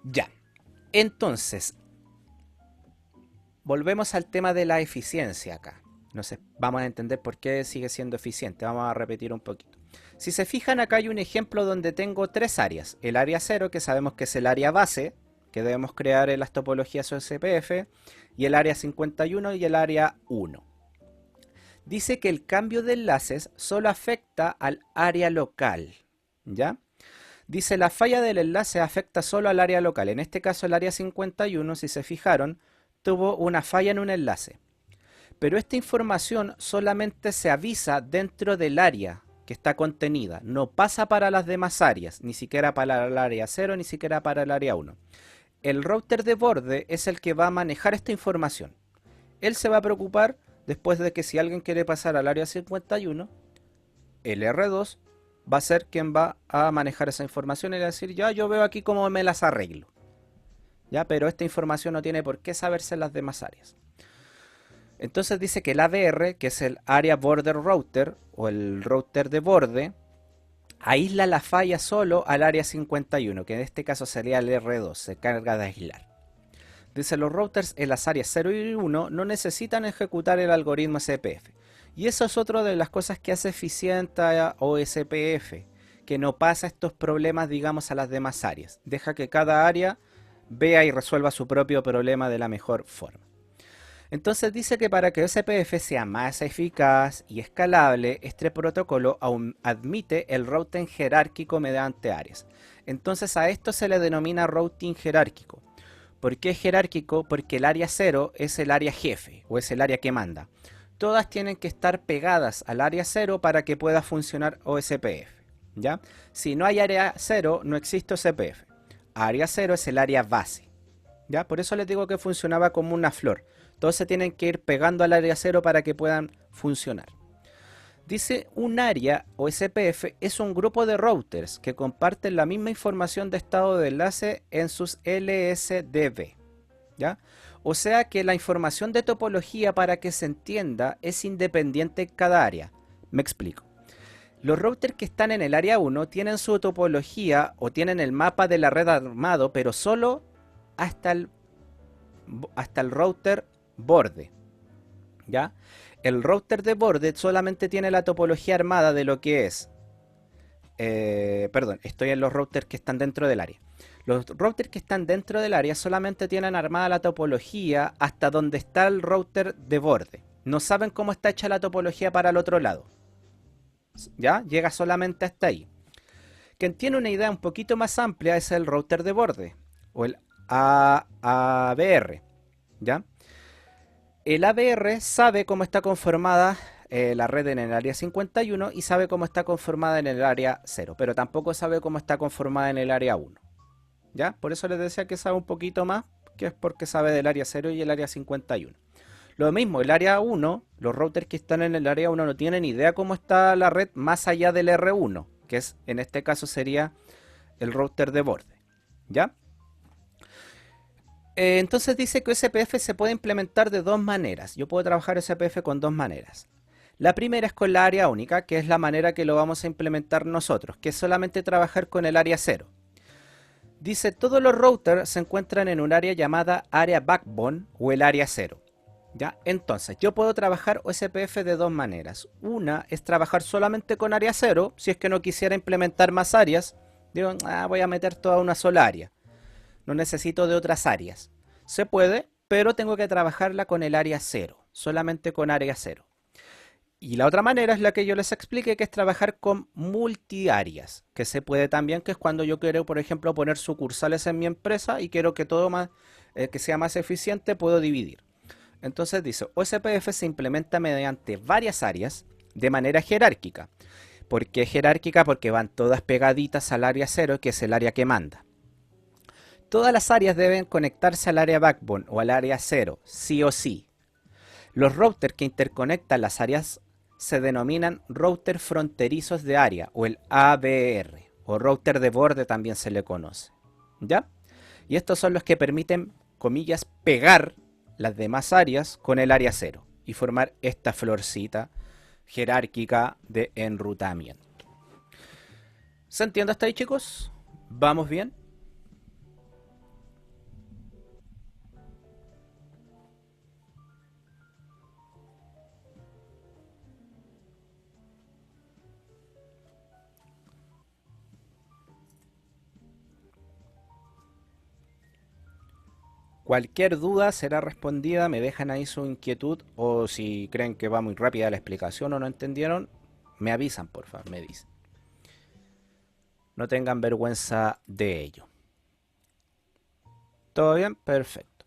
Ya. Entonces, volvemos al tema de la eficiencia acá. No sé, vamos a entender por qué sigue siendo eficiente. Vamos a repetir un poquito. Si se fijan, acá hay un ejemplo donde tengo tres áreas. El área 0, que sabemos que es el área base, que debemos crear en las topologías OSPF, y el área 51 y el área 1. Dice que el cambio de enlaces solo afecta al área local, ¿ya? Dice la falla del enlace afecta solo al área local. En este caso el área 51, si se fijaron, tuvo una falla en un enlace. Pero esta información solamente se avisa dentro del área que está contenida. No pasa para las demás áreas, ni siquiera para el área 0, ni siquiera para el área 1. El router de borde es el que va a manejar esta información. Él se va a preocupar después de que si alguien quiere pasar al área 51, el R2 va a ser quien va a manejar esa información y va a decir, ya yo veo aquí cómo me las arreglo. ¿Ya? Pero esta información no tiene por qué saberse en las demás áreas. Entonces dice que el ABR, que es el Area Border Router o el router de borde, aísla la falla solo al área 51, que en este caso sería el R2, se carga de aislar. Dice, los routers en las áreas 0 y 1 no necesitan ejecutar el algoritmo SPF. Y eso es otra de las cosas que hace eficiente a OSPF, que no pasa estos problemas, digamos, a las demás áreas. Deja que cada área vea y resuelva su propio problema de la mejor forma. Entonces dice que para que OSPF sea más eficaz y escalable, este protocolo aún admite el routing jerárquico mediante áreas. Entonces a esto se le denomina routing jerárquico. ¿Por qué jerárquico? Porque el área 0 es el área jefe o es el área que manda. Todas tienen que estar pegadas al área 0 para que pueda funcionar OSPF. ¿Ya? Si no hay área 0, no existe OSPF. Área 0 es el área base. ¿Ya? Por eso les digo que funcionaba como una flor. Todos se tienen que ir pegando al área 0 para que puedan funcionar. Dice, un área o SPF es un grupo de routers que comparten la misma información de estado de enlace en sus LSDB. ¿Ya? O sea que la información de topología, para que se entienda, es independiente en cada área. Me explico. Los routers que están en el área 1 tienen su topología o tienen el mapa de la red armado, pero solo hasta el router borde. ¿Ya? El router de borde solamente tiene la topología armada de lo que es. Perdón, estoy en los routers que están dentro del área. Los routers que están dentro del área solamente tienen armada la topología hasta donde está el router de borde. No saben cómo está hecha la topología para el otro lado. ¿Ya? Llega solamente hasta ahí. Quien tiene una idea un poquito más amplia es el router de borde o el ABR. ¿Ya? El ABR sabe cómo está conformada la red en el área 51 y sabe cómo está conformada en el área 0, pero tampoco sabe cómo está conformada en el área 1. ¿Ya? Por eso les decía que sabe un poquito más, que es porque sabe del área 0 y el área 51. Lo mismo, el área 1, los routers que están en el área 1 no tienen idea cómo está la red más allá del R1, que es, en este caso sería el router de borde. ¿Ya? Entonces dice que SPF se puede implementar de dos maneras. Yo puedo trabajar SPF con dos maneras. La primera es con la área única, que es la manera que lo vamos a implementar nosotros, que es solamente trabajar con el área 0. Dice, todos los routers se encuentran en un área llamada área backbone o el área 0. ¿Ya? Entonces, yo puedo trabajar OSPF de dos maneras. Una es trabajar solamente con área 0, si es que no quisiera implementar más áreas. Digo, voy a meter toda una sola área. No necesito de otras áreas. Se puede, pero tengo que trabajarla con el área 0, solamente con área 0. Y la otra manera es la que yo les expliqué, que es trabajar con multiáreas, que se puede también, que es cuando yo quiero, por ejemplo, poner sucursales en mi empresa y quiero que todo más, que sea más eficiente, puedo dividir. Entonces dice, OSPF se implementa mediante varias áreas de manera jerárquica. ¿Por qué jerárquica? Porque van todas pegaditas al área 0, que es el área que manda. Todas las áreas deben conectarse al área backbone o al área 0, sí o sí. Los routers que interconectan las áreas se denominan router fronterizos de área o el ABR, o router de borde también se le conoce. ¿Ya? Y estos son los que permiten, comillas, pegar las demás áreas con el área 0 y formar esta florcita jerárquica de enrutamiento. ¿Se entiende hasta ahí, chicos? ¿Vamos bien? Cualquier duda será respondida, me dejan ahí su inquietud o si creen que va muy rápida la explicación o no entendieron, me avisan, por favor, me dicen. No tengan vergüenza de ello. ¿Todo bien? Perfecto.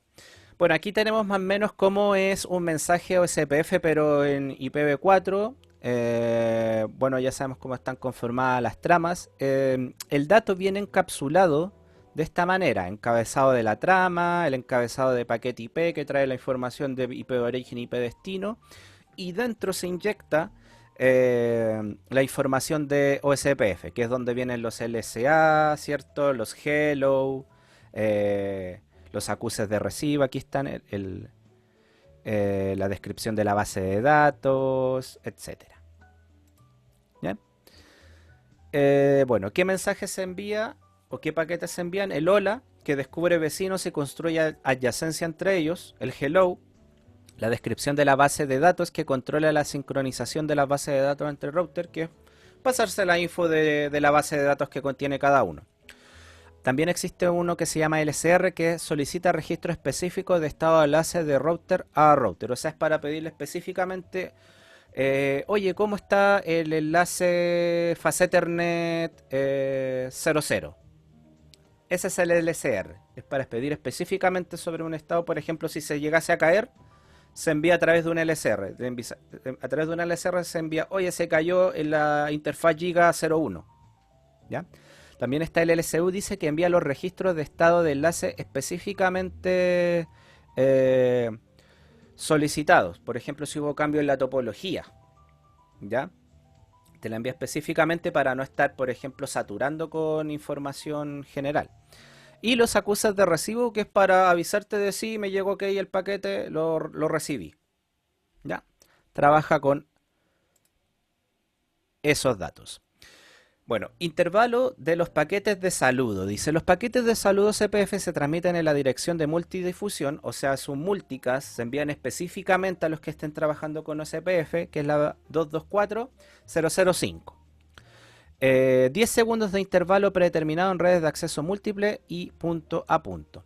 Bueno, aquí tenemos más o menos cómo es un mensaje OSPF, pero en IPv4. Bueno, ya sabemos cómo están conformadas las tramas. El dato viene encapsulado de esta manera: encabezado de la trama, el encabezado de paquete IP que trae la información de IP de origen y IP destino, y dentro se inyecta la información de OSPF, que es donde vienen los LSA, ¿cierto? Los hello, los acuses de recibo. Aquí están la descripción de la base de datos, etcétera. ¿Ya? Bueno, ¿qué mensaje se envía o qué paquetes se envían? El hola que descubre vecinos y construye adyacencia entre ellos, el hello, la descripción de la base de datos que controla la sincronización de las bases de datos entre routers, que es pasarse la info de la base de datos que contiene cada uno. También existe uno que se llama LCR, que solicita registro específico de estado de enlace de router a router. O sea, es para pedirle específicamente, oye, ¿cómo está el enlace Fast Ethernet 00? Ese es el LCR. Es para pedir específicamente sobre un estado. Por ejemplo, si se llegase a caer, se envía a través de un LCR. A través de un LCR se envía, oye, se cayó en la interfaz Giga 01. ¿Ya? También está el LSU, dice que envía los registros de estado de enlace específicamente solicitados. Por ejemplo, si hubo cambio en la topología, ¿ya? Te la envía específicamente para no estar, por ejemplo, saturando con información general. Y los acusas de recibo, que es para avisarte de si me llegó ok el paquete, lo recibí. ¿Ya? Trabaja con esos datos. Bueno, intervalo de los paquetes de saludo. Dice, los paquetes de saludo CPF se transmiten en la dirección de multidifusión, o sea, su multicast se envían específicamente a los que estén trabajando con OCPF, que es la 224.005. 10 segundos de intervalo predeterminado en redes de acceso múltiple y punto a punto.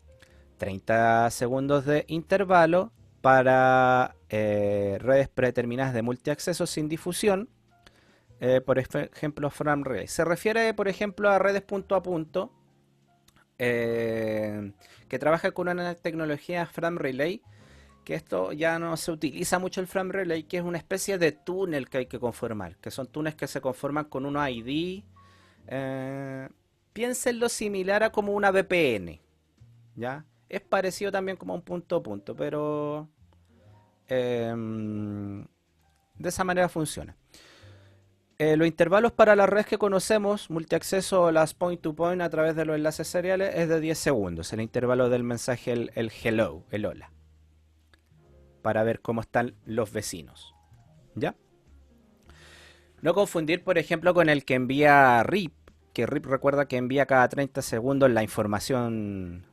30 segundos de intervalo para redes predeterminadas de multiacceso sin difusión. Por ejemplo, Frame Relay. Se refiere, por ejemplo, a redes punto a punto que trabaja con una tecnología Frame Relay, que esto ya no se utiliza mucho el Frame Relay, que es una especie de túnel que hay que conformar, que son túneles que se conforman con unos ID. Piénsenlo similar a como una VPN, ¿ya? Es parecido también como un punto a punto, pero de esa manera funciona. Los intervalos para las redes que conocemos, multiacceso o las point-to-point a través de los enlaces seriales, es de 10 segundos. El intervalo del mensaje, el hello, el hola. Para ver cómo están los vecinos. ¿Ya? No confundir, por ejemplo, con el que envía RIP. Que RIP recuerda que envía cada 30 segundos la información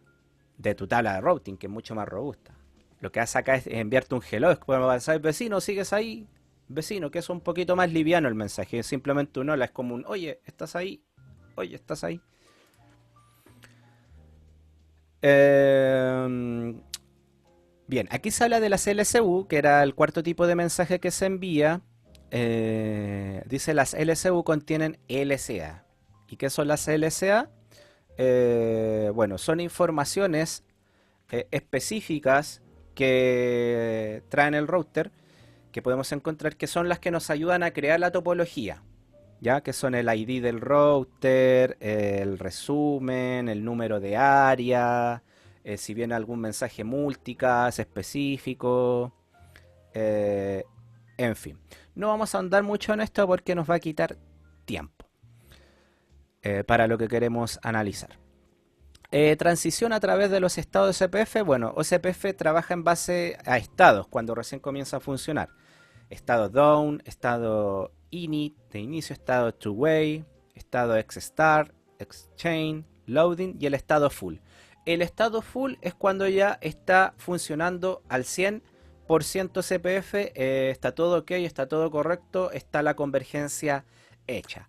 de tu tabla de routing, que es mucho más robusta. Lo que hace acá es enviarte un hello. Es como avanzar, vecino, sigues ahí. Vecino, que es un poquito más liviano el mensaje, es simplemente un hola, es como un oye, ¿estás ahí? Oye, ¿estás ahí? Bien, aquí se habla de las LSU, que era el cuarto tipo de mensaje que se envía. Dice las LSU contienen LSA. ¿Y qué son las LSA? Bueno, son informaciones específicas que traen el router, que podemos encontrar, que son las que nos ayudan a crear la topología, ya que son el ID del router, el resumen, el número de área, si viene algún mensaje multicast específico, en fin. No vamos a andar mucho en esto porque nos va a quitar tiempo para lo que queremos analizar. Transición a través de los estados de OCPF. Bueno, OCPF trabaja en base a estados cuando recién comienza a funcionar. Estado down, estado init, de inicio, estado two-way, estado xstart, xchain, loading y el estado full. El estado full es cuando ya está funcionando al 100% CPF, está todo ok, está todo correcto, está la convergencia hecha.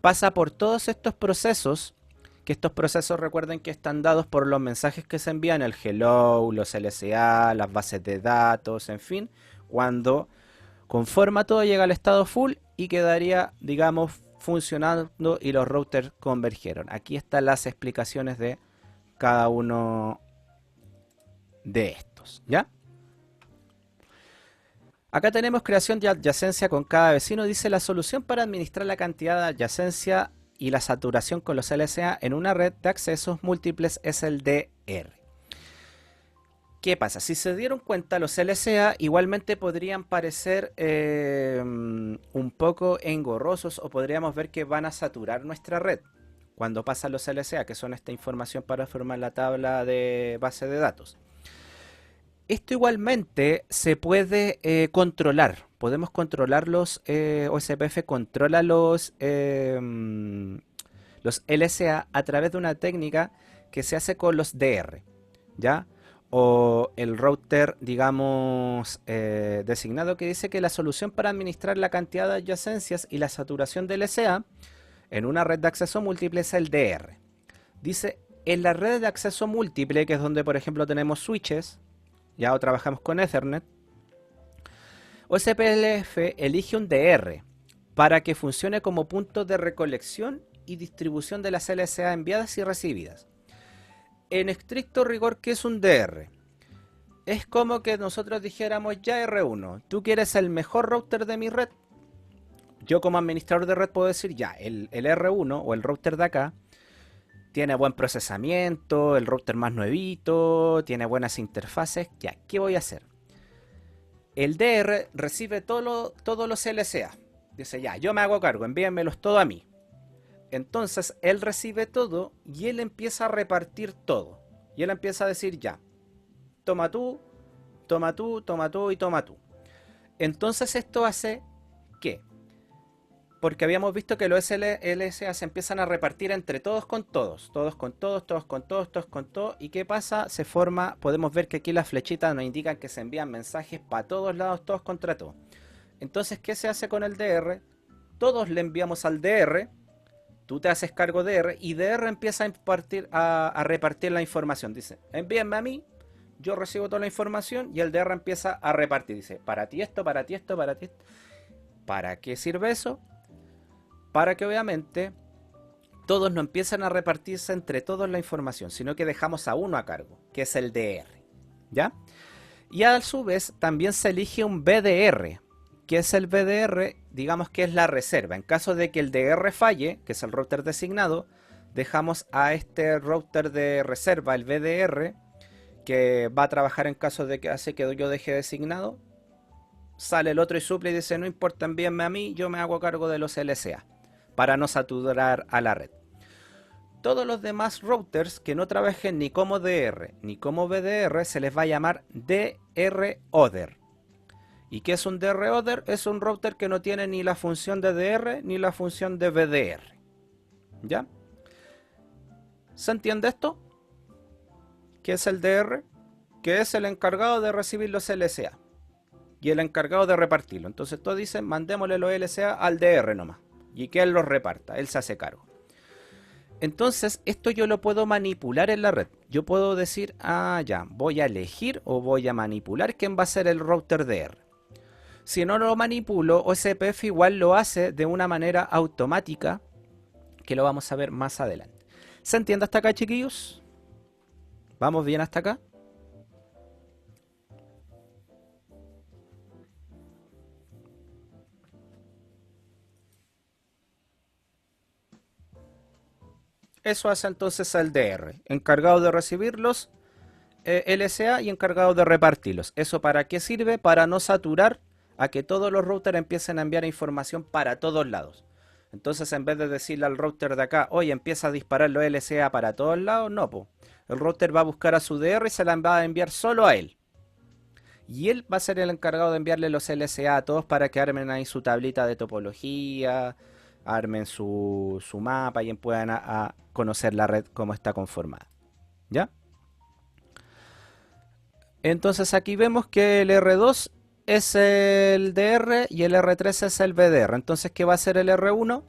Pasa por todos estos procesos, que estos procesos recuerden que están dados por los mensajes que se envían, el hello, los LSA, las bases de datos, en fin, cuando conforma todo llega al estado full y quedaría, digamos, funcionando y los routers convergieron. Aquí están las explicaciones de cada uno de estos, ¿ya? Acá tenemos creación de adyacencia con cada vecino. Dice la solución para administrar la cantidad de adyacencia y la saturación con los LSA en una red de accesos múltiples es el DR. ¿Qué pasa? Si se dieron cuenta, los LSA igualmente podrían parecer un poco engorrosos o podríamos ver que van a saturar nuestra red cuando pasan los LSA, que son esta información para formar la tabla de base de datos. Esto igualmente se puede controlar. Podemos controlar los OSPF, controla los LSA a través de una técnica que se hace con los DR, ¿ya? O el router, digamos, designado, que dice que la solución para administrar la cantidad de adyacencias y la saturación del LSA en una red de acceso múltiple es el DR. Dice, en la red de acceso múltiple, que es donde, por ejemplo, tenemos switches, ya o trabajamos con Ethernet, OSPF elige un DR para que funcione como punto de recolección y distribución de las LSA enviadas y recibidas. En estricto rigor, ¿qué es un DR? Es como que nosotros dijéramos, ya R1, tú quieres el mejor router de mi red. Yo como administrador de red puedo decir, ya, el R1 o el router de acá tiene buen procesamiento, el router más nuevito, tiene buenas interfaces, ya, ¿qué voy a hacer? El DR recibe todos los LSA. Dice, ya, yo me hago cargo, envíenmelos todo a mí. Entonces él recibe todo y él empieza a repartir todo. Y él empieza a decir, ya, toma tú, toma tú, toma tú y toma tú. Entonces esto hace que, porque habíamos visto que los LSA se empiezan a repartir entre todos con todos, todos con todos, todos con todos, todos con todos. ¿Y qué pasa? Se forma, podemos ver que aquí las flechitas nos indican que se envían mensajes para todos lados, todos contra todos. Entonces, ¿qué se hace con el DR? Todos le enviamos al DR. Tú te haces cargo de DR y DR empieza a repartir la información. Dice, envíenme a mí, yo recibo toda la información y el DR empieza a repartir. Dice, para ti esto, para ti esto, para ti esto. ¿Para qué sirve eso? Para que obviamente todos no empiezan a repartirse entre todos la información, sino que dejamos a uno a cargo, que es el DR. ¿Ya? Y a su vez también se elige un BDR. ¿Qué es el BDR? Digamos que es la reserva. En caso de que el DR falle, que es el router designado, dejamos a este router de reserva, el BDR, que va a trabajar en caso de que hace que yo deje designado. Sale el otro y suple y dice, no importa, envíenme a mí, yo me hago cargo de los LSA, para no saturar a la red. Todos los demás routers que no trabajen ni como DR ni como BDR se les va a llamar DR Other. ¿Y qué es un DR Other? Es un router que no tiene ni la función de DR ni la función de BDR. ¿Ya? ¿Se entiende esto? ¿Qué es el DR? Que es el encargado de recibir los LSA y el encargado de repartirlo. Entonces todos dicen, mandémosle los LSA al DR nomás y que él los reparta, él se hace cargo. Entonces esto yo lo puedo manipular en la red. Yo puedo decir, ah ya, voy a elegir o voy a manipular quién va a ser el router DR. Si no lo manipulo, OSPF igual lo hace de una manera automática, que lo vamos a ver más adelante. ¿Se entiende hasta acá, chiquillos? ¿Vamos bien hasta acá? Eso hace entonces el DR, encargado de recibir los LSA y encargado de repartirlos. ¿Eso para qué sirve? Para no saturar a que todos los routers empiecen a enviar información para todos lados. Entonces, en vez de decirle al router de acá, oye, empieza a disparar los LSA para todos lados, no, po. El router va a buscar a su DR y se la va a enviar solo a él. Y él va a ser el encargado de enviarle los LSA a todos para que armen ahí su tablita de topología, armen su mapa y puedan a conocer la red como está conformada. ¿Ya? Entonces aquí vemos que el R2 es el DR y el R3 es el BDR. Entonces, ¿qué va a hacer el R1?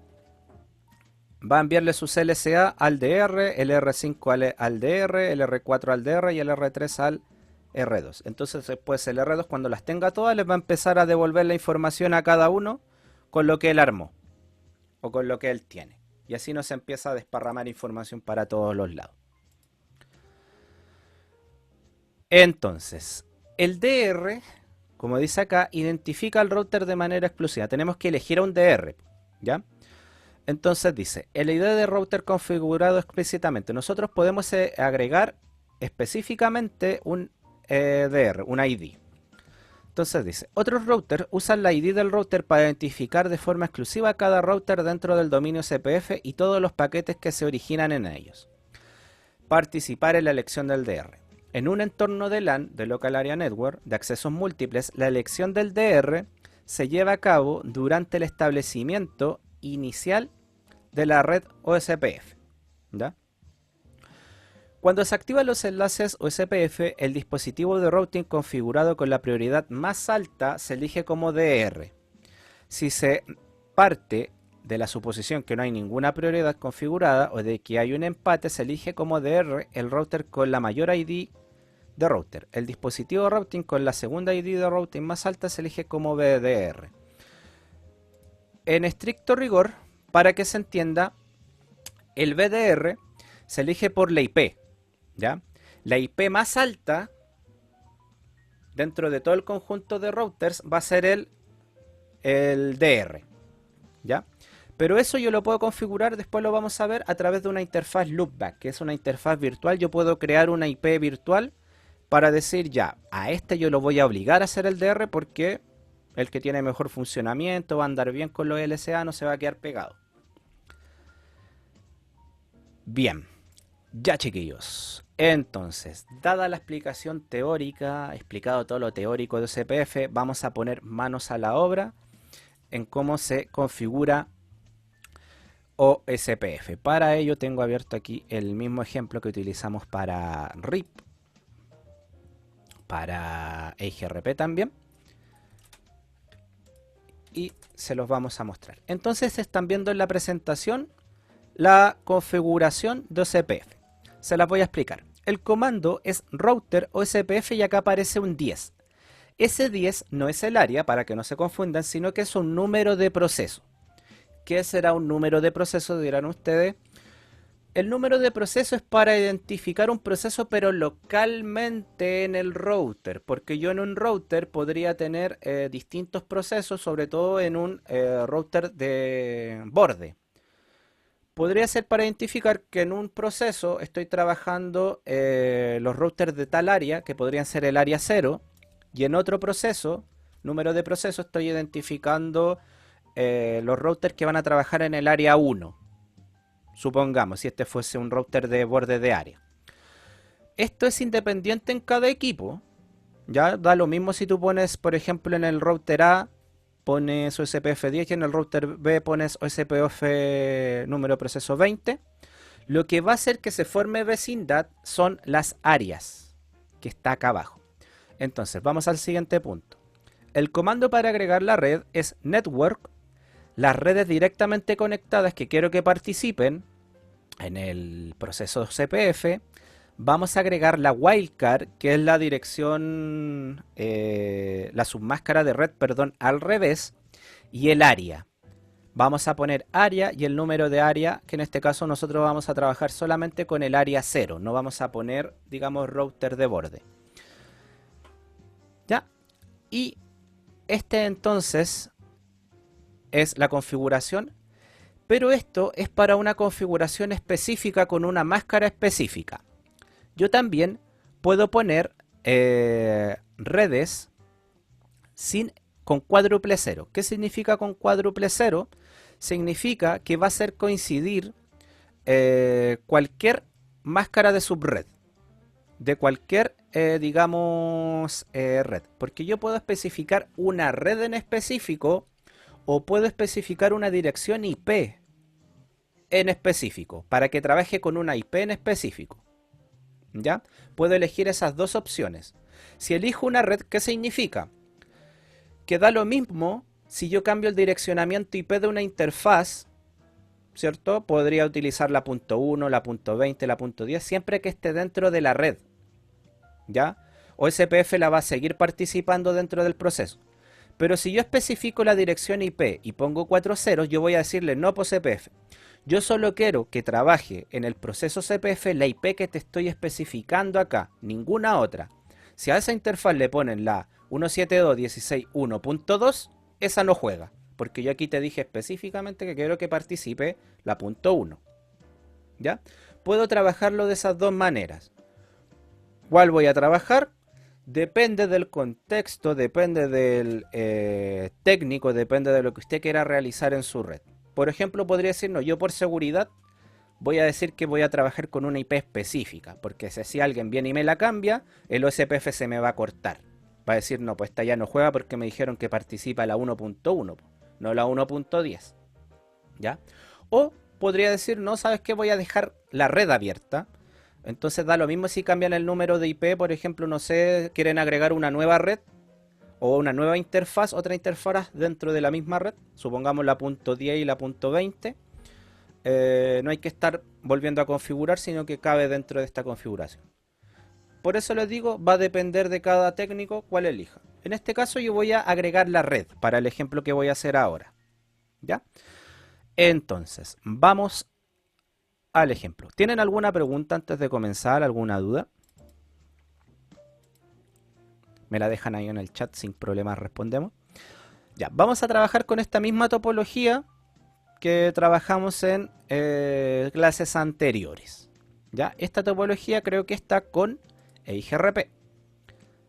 Va a enviarle sus LSA al DR, el R5 al DR, el R4 al DR y el R3 al R2. Entonces después el R2, cuando las tenga todas, les va a empezar a devolver la información a cada uno con lo que él armó o con lo que él tiene. Y así nos empieza a desparramar información para todos los lados. Entonces, el DR, como dice acá, identifica al router de manera exclusiva. Tenemos que elegir a un DR, ¿ya? Entonces dice, el ID de router configurado explícitamente. Nosotros podemos agregar específicamente un DR, un ID. Entonces dice, otros routers usan la ID del router para identificar de forma exclusiva cada router dentro del dominio CPF y todos los paquetes que se originan en ellos. Participar en la elección del DR. En un entorno de LAN, de Local Area Network, de accesos múltiples, la elección del DR se lleva a cabo durante el establecimiento inicial de la red OSPF. ¿Ya? Cuando se activan los enlaces o SPF, el dispositivo de routing configurado con la prioridad más alta se elige como DR. Si se parte de la suposición que no hay ninguna prioridad configurada o de que hay un empate, se elige como DR el router con la mayor ID de router. El dispositivo de routing con la segunda ID de routing más alta se elige como BDR. En estricto rigor, para que se entienda, el BDR se elige por la IP, ¿ya? La IP más alta dentro de todo el conjunto de routers va a ser el DR, ¿ya? Pero eso yo lo puedo configurar, después lo vamos a ver a través de una interfaz loopback, que es una interfaz virtual. Yo puedo crear una IP virtual para decir ya, a este yo lo voy a obligar a hacer el DR porque el que tiene mejor funcionamiento va a andar bien con los LSA, no se va a quedar pegado. Bien, ya chiquillos. Entonces, dada la explicación teórica, explicado todo lo teórico de OSPF, vamos a poner manos a la obra en cómo se configura OSPF. Para ello tengo abierto aquí el mismo ejemplo que utilizamos para RIP, para EIGRP también, y se los vamos a mostrar. Entonces están viendo en la presentación la configuración de OSPF. Se las voy a explicar. El comando es router OSPF y acá aparece un 10. Ese 10 no es el área, para que no se confundan, sino que es un número de proceso. ¿Qué será un número de proceso? Dirán ustedes. El número de proceso es para identificar un proceso, pero localmente en el router, porque yo en un router podría tener distintos procesos, sobre todo en un router de borde. Podría ser para identificar que en un proceso estoy trabajando los routers de tal área, que podrían ser el área 0, y en otro proceso, número de proceso, estoy identificando los routers que van a trabajar en el área 1. Supongamos, si este fuese un router de borde de área. Esto es independiente en cada equipo. Ya da lo mismo si tú pones, por ejemplo, en el router A pones OSPF 10 y en el router B pones OSPF número de proceso 20. Lo que va a hacer que se forme vecindad son las áreas, que está acá abajo. Entonces, vamos al siguiente punto. El comando para agregar la red es network. Las redes directamente conectadas que quiero que participen en el proceso CPF, vamos a agregar la wildcard, que es la dirección, la submáscara de red, perdón, al revés, y el área. Vamos a poner área y el número de área, que en este caso nosotros vamos a trabajar solamente con el área 0, no vamos a poner, digamos, router de borde. ¿Ya? Y este entonces es la configuración, pero esto es para una configuración específica con una máscara específica. Yo también puedo poner redes con cuádruple cero. ¿Qué significa con cuádruple cero? Significa que va a hacer coincidir cualquier máscara de subred, de cualquier, digamos, red. Porque yo puedo especificar una red en específico o puedo especificar una dirección IP en específico para que trabaje con una IP en específico. ¿Ya? Puedo elegir esas dos opciones. Si elijo una red, ¿qué significa? Que da lo mismo si yo cambio el direccionamiento IP de una interfaz, ¿cierto? Podría utilizar la .1, la .20, la .10, siempre que esté dentro de la red. ¿Ya? OSPF la va a seguir participando dentro del proceso. Pero si yo especifico la dirección IP y pongo 4 ceros, yo voy a decirle no por CPF. Yo solo quiero que trabaje en el proceso CPF la IP que te estoy especificando acá, ninguna otra. Si a esa interfaz le ponen la 172.16.1.2, esa no juega, porque yo aquí te dije específicamente que quiero que participe la .1. ¿Ya? Puedo trabajarlo de esas dos maneras. ¿Cuál voy a trabajar? Depende del contexto, depende del técnico, depende de lo que usted quiera realizar en su red. Por ejemplo, podría decir, no, yo por seguridad voy a decir que voy a trabajar con una IP específica, porque si alguien viene y me la cambia, el OSPF se me va a cortar. Va a decir, no, pues esta ya no juega porque me dijeron que participa la 1.1, no la 1.10. ¿Ya? O podría decir, no, ¿sabes qué? Voy a dejar la red abierta. Entonces da lo mismo si cambian el número de IP, por ejemplo, no sé, quieren agregar una nueva red o una nueva interfaz, otra interfaz dentro de la misma red, supongamos la .10 y la .20. No hay que estar volviendo a configurar, sino que cabe dentro de esta configuración. Por eso les digo, va a depender de cada técnico cuál elija. En este caso yo voy a agregar la red para el ejemplo que voy a hacer ahora. ¿Ya? Entonces, vamos al ejemplo. ¿Tienen alguna pregunta antes de comenzar? ¿Alguna duda? Me la dejan ahí en el chat, sin problemas respondemos. Ya, vamos a trabajar con esta misma topología que trabajamos en clases anteriores. ¿Ya? Esta topología creo que está con EIGRP.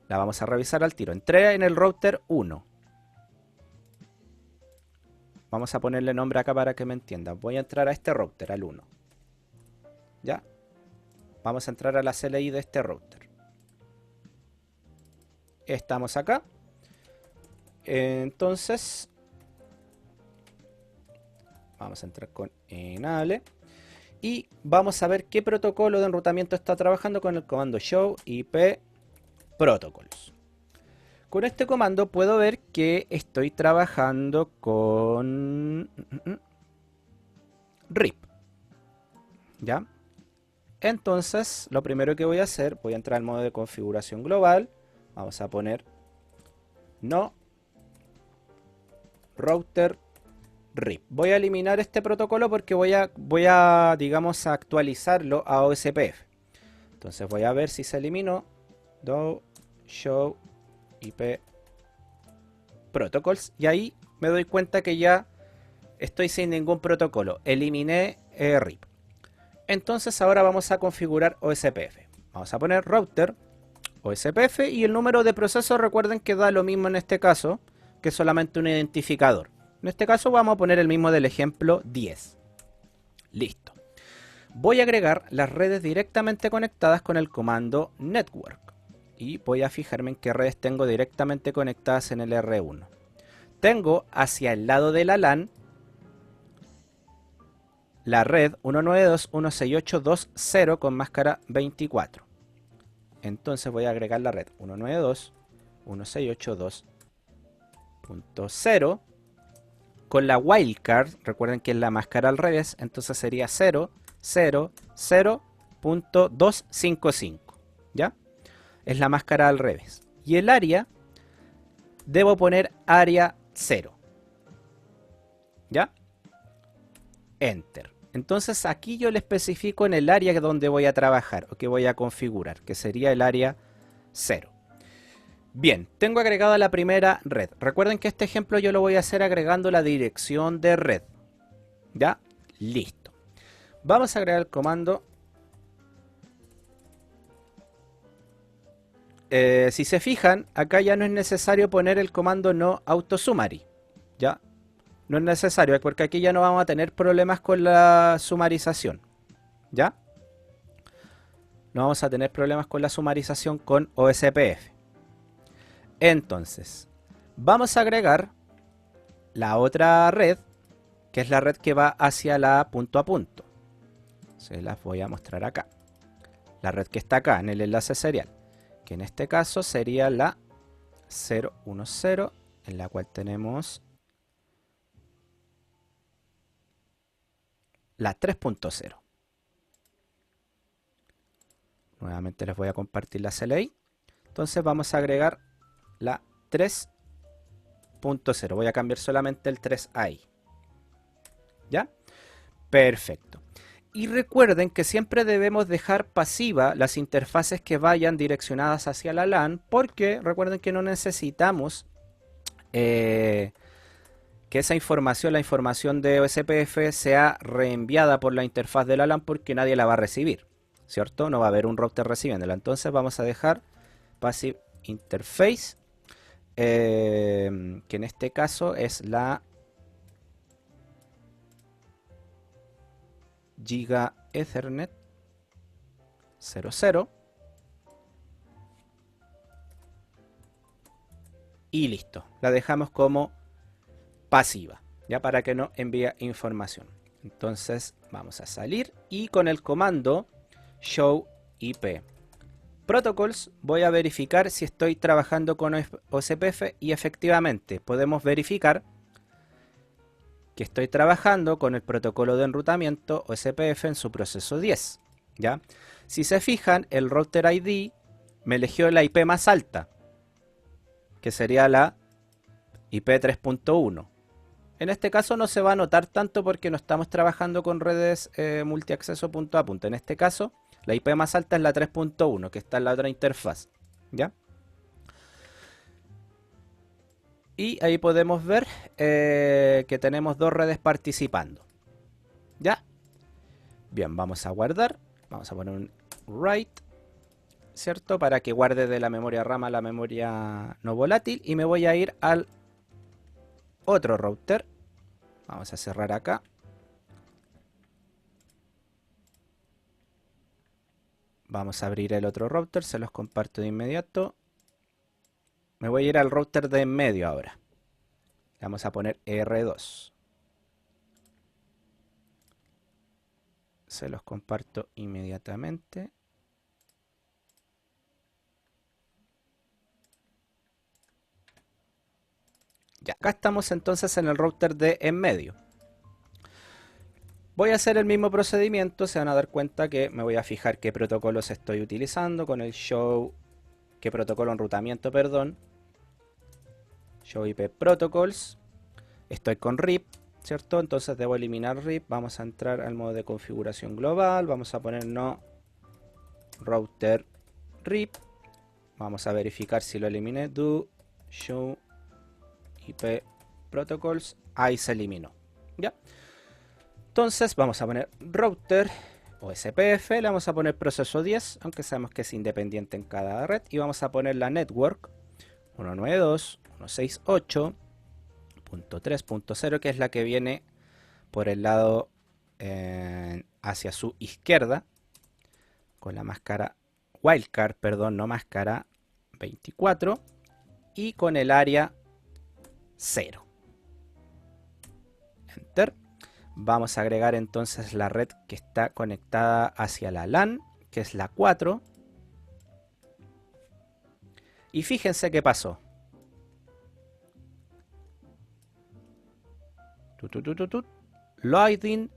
La vamos a revisar al tiro. Entré en el router 1. Vamos a ponerle nombre acá para que me entiendan. Voy a entrar a este router, al 1. ¿Ya? Vamos a entrar a la CLI de este router. Estamos acá. Entonces, vamos a entrar con enable. Y vamos a ver qué protocolo de enrutamiento está trabajando con el comando show IP protocols. Con este comando puedo ver que estoy trabajando con RIP. ¿Ya? Entonces, lo primero que voy a hacer, voy a entrar al modo de configuración global. Vamos a poner no router RIP. Voy a eliminar este protocolo porque voy a digamos, a actualizarlo a OSPF. Entonces voy a ver si se eliminó. Do show IP protocols. Y ahí me doy cuenta que ya estoy sin ningún protocolo. Eliminé RIP. Entonces ahora vamos a configurar OSPF. Vamos a poner router OSPF y el número de procesos, recuerden que da lo mismo en este caso, que solamente un identificador. En este caso vamos a poner el mismo del ejemplo 10. Listo. Voy a agregar las redes directamente conectadas con el comando network. Y voy a fijarme en qué redes tengo directamente conectadas en el R1. Tengo hacia el lado de la LAN la red 192.168.2.0 con máscara 24. Entonces voy a agregar la red 192.168.2.0 con la wildcard. Recuerden que es la máscara al revés, entonces sería 0.0.0.255. ¿Ya? Es la máscara al revés. Y el área, debo poner área 0. ¿Ya? Enter. Entonces aquí yo le especifico en el área donde voy a trabajar o que voy a configurar, que sería el área 0. Bien, tengo agregada la primera red. Recuerden que este ejemplo yo lo voy a hacer agregando la dirección de red. ¿Ya? Listo. Vamos a agregar el comando. Si se fijan, acá ya no es necesario poner el comando no autosummary. ¿Ya? No es necesario, porque aquí ya no vamos a tener problemas con la sumarización. ¿Ya? No vamos a tener problemas con la sumarización con OSPF. Entonces, vamos a agregar la otra red, que es la red que va hacia la punto a punto. Se las voy a mostrar acá. La red que está acá en el enlace serial, que en este caso sería la 010, en la cual tenemos la 3.0. Nuevamente les voy a compartir la CLI. Entonces vamos a agregar la 3.0. Voy a cambiar solamente el 3 ahí. ¿Ya? Perfecto. Y recuerden que siempre debemos dejar pasiva las interfaces que vayan direccionadas hacia la LAN, porque recuerden que no necesitamos que esa información, la información de OSPF, sea reenviada por la interfaz de la LAN, porque nadie la va a recibir, ¿cierto? No va a haber un router recibiéndola. Entonces vamos a dejar passive interface, que en este caso es la Giga Ethernet 00. Y listo, la dejamos como pasiva, ya, para que no envíe información. Entonces vamos a salir y con el comando show IP Protocols, voy a verificar si estoy trabajando con OSPF y efectivamente podemos verificar que estoy trabajando con el protocolo de enrutamiento OSPF en su proceso 10. ¿Ya? Si se fijan, el router ID me eligió la IP más alta, que sería la IP 3.1. En este caso no se va a notar tanto porque no estamos trabajando con redes multiacceso punto a punto. En este caso, la IP más alta es la 3.1, que está en la otra interfaz. ¿Ya? Y ahí podemos ver que tenemos dos redes participando. ¿Ya? Bien, vamos a guardar. Vamos a poner un write, ¿cierto? Para que guarde de la memoria RAM a la memoria no volátil. Y me voy a ir al otro router. Vamos a cerrar acá. Vamos a abrir el otro router, se los comparto de inmediato. Me voy a ir al router de en medio ahora. Le vamos a poner R2. Se los comparto inmediatamente. Ya, acá estamos entonces en el router de en medio. Voy a hacer el mismo procedimiento, se van a dar cuenta que me voy a fijar qué protocolos estoy utilizando con el show, qué protocolo enrutamiento, perdón. Show IP Protocols. Estoy con RIP, ¿cierto? Entonces debo eliminar RIP. Vamos a entrar al modo de configuración global. Vamos a poner no router RIP. Vamos a verificar si lo eliminé. Do show IP Protocols. Ahí se eliminó. ¿Ya? Entonces vamos a poner router o SPF. Le vamos a poner proceso 10, aunque sabemos que es independiente en cada red. Y vamos a poner la network 192.168.3.0, que es la que viene por el lado hacia su izquierda, con la máscara wildcard, perdón, no máscara 24, y con el área 0. Enter. Vamos a agregar entonces la red que está conectada hacia la LAN, que es la 4. Y fíjense qué pasó. Loading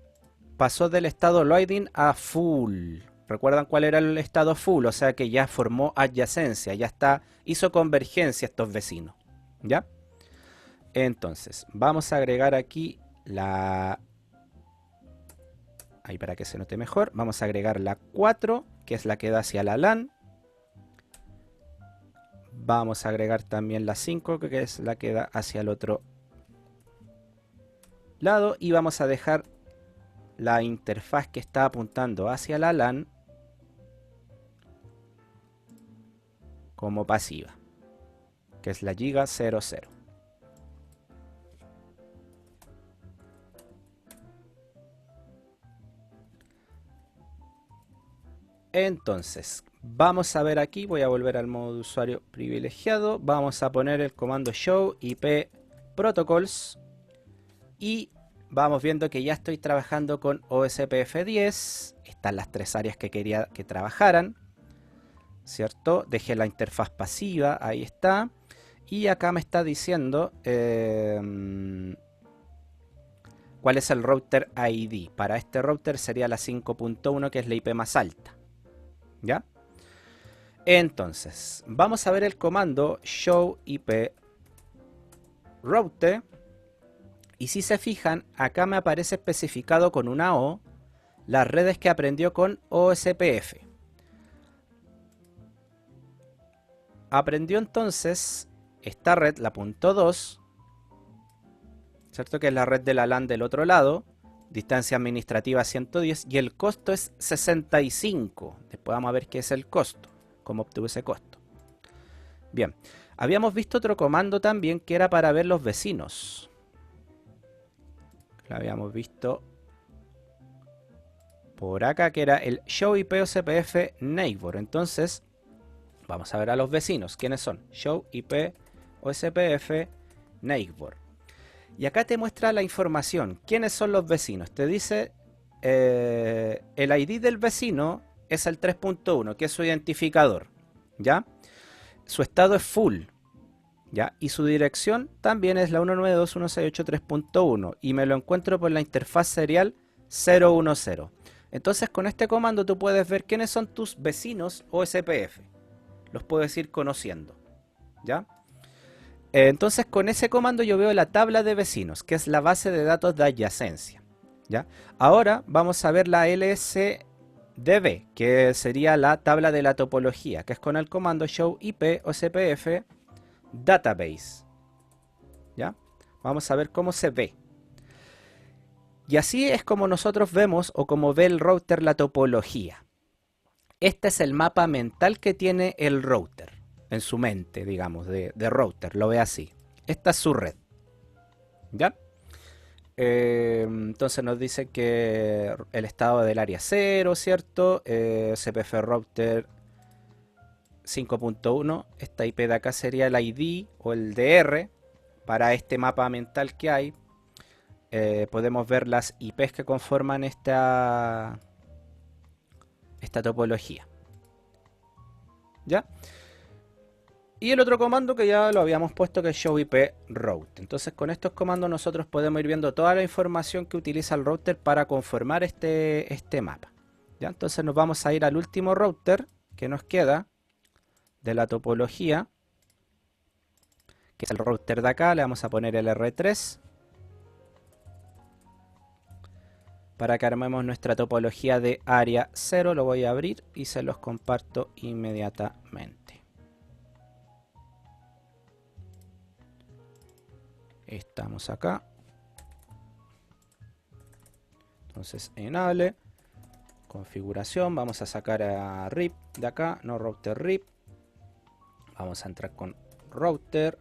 pasó del estado loading a full. ¿Recuerdan cuál era el estado full? O sea que ya formó adyacencia, ya está, hizo convergencia estos vecinos. ¿Ya? Entonces, vamos a agregar aquí la... Ahí para que se note mejor. Vamos a agregar la 4, que es la que da hacia la LAN. Vamos a agregar también la 5, que es la que da hacia el otro lado. Y vamos a dejar la interfaz que está apuntando hacia la LAN como pasiva, que es la giga 00. Entonces, vamos a ver aquí, voy a volver al modo de usuario privilegiado, vamos a poner el comando show IP protocols y vamos viendo que ya estoy trabajando con OSPF 10, están las tres áreas que quería que trabajaran, ¿cierto? Dejé la interfaz pasiva, ahí está, y acá me está diciendo cuál es el router ID. Para este router sería la 5.1, que es la IP más alta. ¿Ya? Entonces, vamos a ver el comando show IP route. Y si se fijan, acá me aparece especificado con una O las redes que aprendió con OSPF. Aprendió entonces esta red, la punto 2, ¿cierto? Que es la red de la LAN del otro lado. Distancia administrativa 110 y el costo es 65. Después vamos a ver qué es el costo, cómo obtuve ese costo. Bien, habíamos visto otro comando también que era para ver los vecinos. Lo habíamos visto por acá, que era el show IP OSPF neighbor. Entonces, vamos a ver a los vecinos. ¿Quiénes son? Show IP OSPF neighbor. Y acá te muestra la información. ¿Quiénes son los vecinos? Te dice el ID del vecino es el 3.1, que es su identificador, ¿ya? Su estado es full, ¿ya? Y su dirección también es la 192.168.3.1 y me lo encuentro por la interfaz serial 010. Entonces con este comando tú puedes ver quiénes son tus vecinos OSPF. Los puedes ir conociendo, ¿ya? Entonces con ese comando yo veo la tabla de vecinos, que es la base de datos de adyacencia, ¿ya? Ahora vamos a ver la LSDB, que sería la tabla de la topología, que es con el comando show IP OSPF database, ¿ya? Vamos a ver cómo se ve. Y así es como nosotros vemos o como ve el router la topología. Este es el mapa mental que tiene el router en su mente, digamos, de router, lo ve así. Esta es su red, ¿ya? Entonces nos dice que el estado del área 0, ¿cierto? CPF router 5.1, esta IP de acá sería el ID o el DR para este mapa mental que hay. Podemos ver las IPs que conforman esta topología, ¿ya? Y el otro comando que ya lo habíamos puesto, que es show IP route. Entonces con estos comandos nosotros podemos ir viendo toda la información que utiliza el router para conformar este mapa, ¿ya? Entonces nos vamos a ir al último router que nos queda de la topología, que es el router de acá. Le vamos a poner el R3 para que armemos nuestra topología de área 0. Lo voy a abrir y se los comparto inmediatamente. Estamos acá. Entonces enable, configuración, vamos a sacar a RIP de acá, no router RIP. Vamos a entrar con router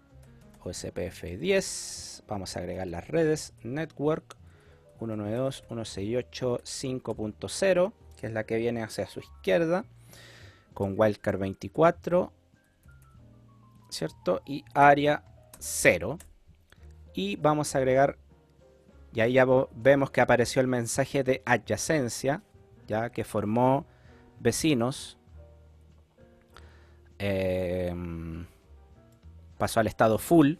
OSPF 10. Vamos a agregar las redes network 192.168.5.0, que es la que viene hacia su izquierda, con wildcard 24, ¿cierto? Y área 0. Y vamos a agregar, y ahí ya vemos que apareció el mensaje de adyacencia, ya que formó vecinos, pasó al estado full,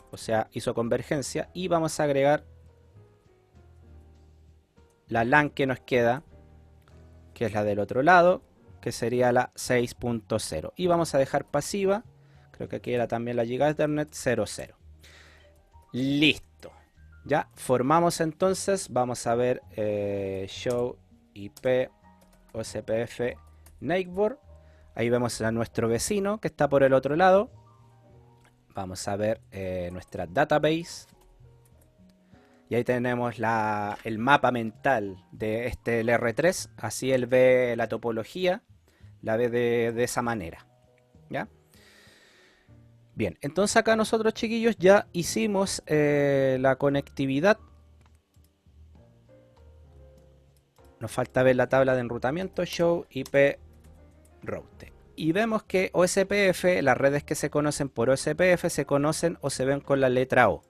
o sea, hizo convergencia, y vamos a agregar la LAN que nos queda, que es la del otro lado, que sería la 6.0, y vamos a dejar pasiva, creo que aquí era también la Giga Ethernet 00. Listo, ya formamos. Entonces vamos a ver show IP OSPF neighbor. Ahí vemos a nuestro vecino que está por el otro lado. Vamos a ver nuestra database. Y ahí tenemos el mapa mental de el R3. Así él ve la topología, la ve de esa manera, ¿ya? Bien, entonces acá nosotros, chiquillos, ya hicimos la conectividad. Nos falta ver la tabla de enrutamiento, show IP route. Y vemos que OSPF, las redes que se conocen por OSPF, se conocen o se ven con la letra O.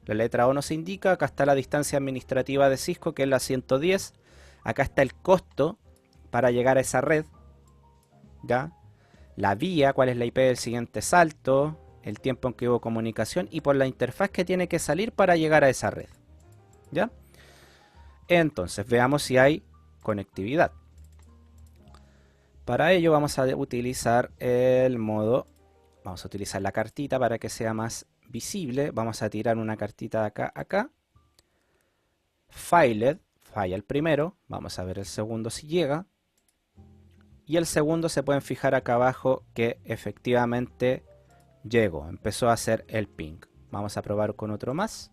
La letra O nos indica, acá está la distancia administrativa de Cisco, que es la 110. Acá está el costo para llegar a esa red, ¿ya? La vía, cuál es la IP del siguiente salto, el tiempo en que hubo comunicación y por la interfaz que tiene que salir para llegar a esa red, ¿ya? Entonces veamos si hay conectividad. Para ello vamos a utilizar el modo, vamos a utilizar la cartita para que sea más visible. Vamos a tirar una cartita de acá a acá. Failed, falla el primero, vamos a ver el segundo si llega. Y el segundo se pueden fijar acá abajo que efectivamente llegó, empezó a hacer el ping. Vamos a probar con otro más.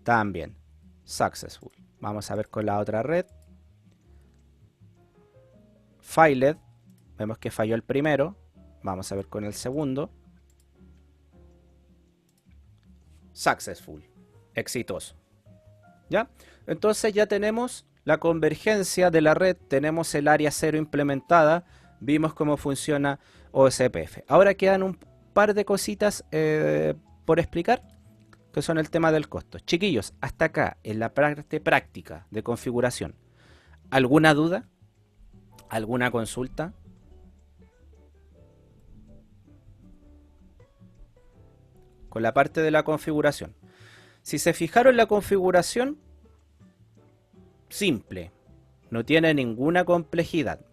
También, successful. Vamos a ver con la otra red. Failed, vemos que falló el primero. Vamos a ver con el segundo. Successful, exitoso. ¿Ya? Entonces ya tenemos la convergencia de la red, tenemos el área 0 implementada, vimos cómo funciona OSPF. Ahora quedan un par de cositas por explicar, que son el tema del costo. Chiquillos, hasta acá, en la parte práctica de configuración, ¿Alguna duda? ¿Alguna consulta? Con la parte de la configuración. Si se fijaron, la configuración, simple, no tiene ninguna complejidad.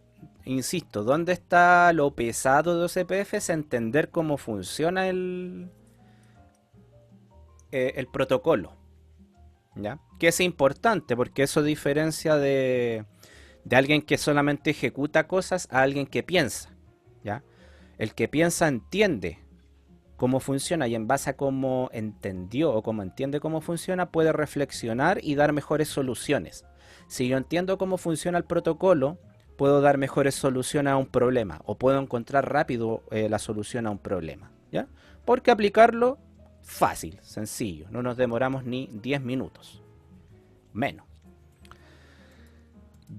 Insisto, ¿dónde está lo pesado de OCPF? Es entender cómo funciona el protocolo, ¿ya? Que es importante porque eso diferencia de alguien que solamente ejecuta cosas a alguien que piensa, ¿ya? El que piensa entiende cómo funciona y en base a cómo entendió o cómo entiende cómo funciona puede reflexionar y dar mejores soluciones. Si yo entiendo cómo funciona el protocolo, puedo dar mejores soluciones a un problema o puedo encontrar rápido la solución a un problema, ¿ya? Porque aplicarlo, fácil, sencillo, no nos demoramos ni 10 minutos, menos.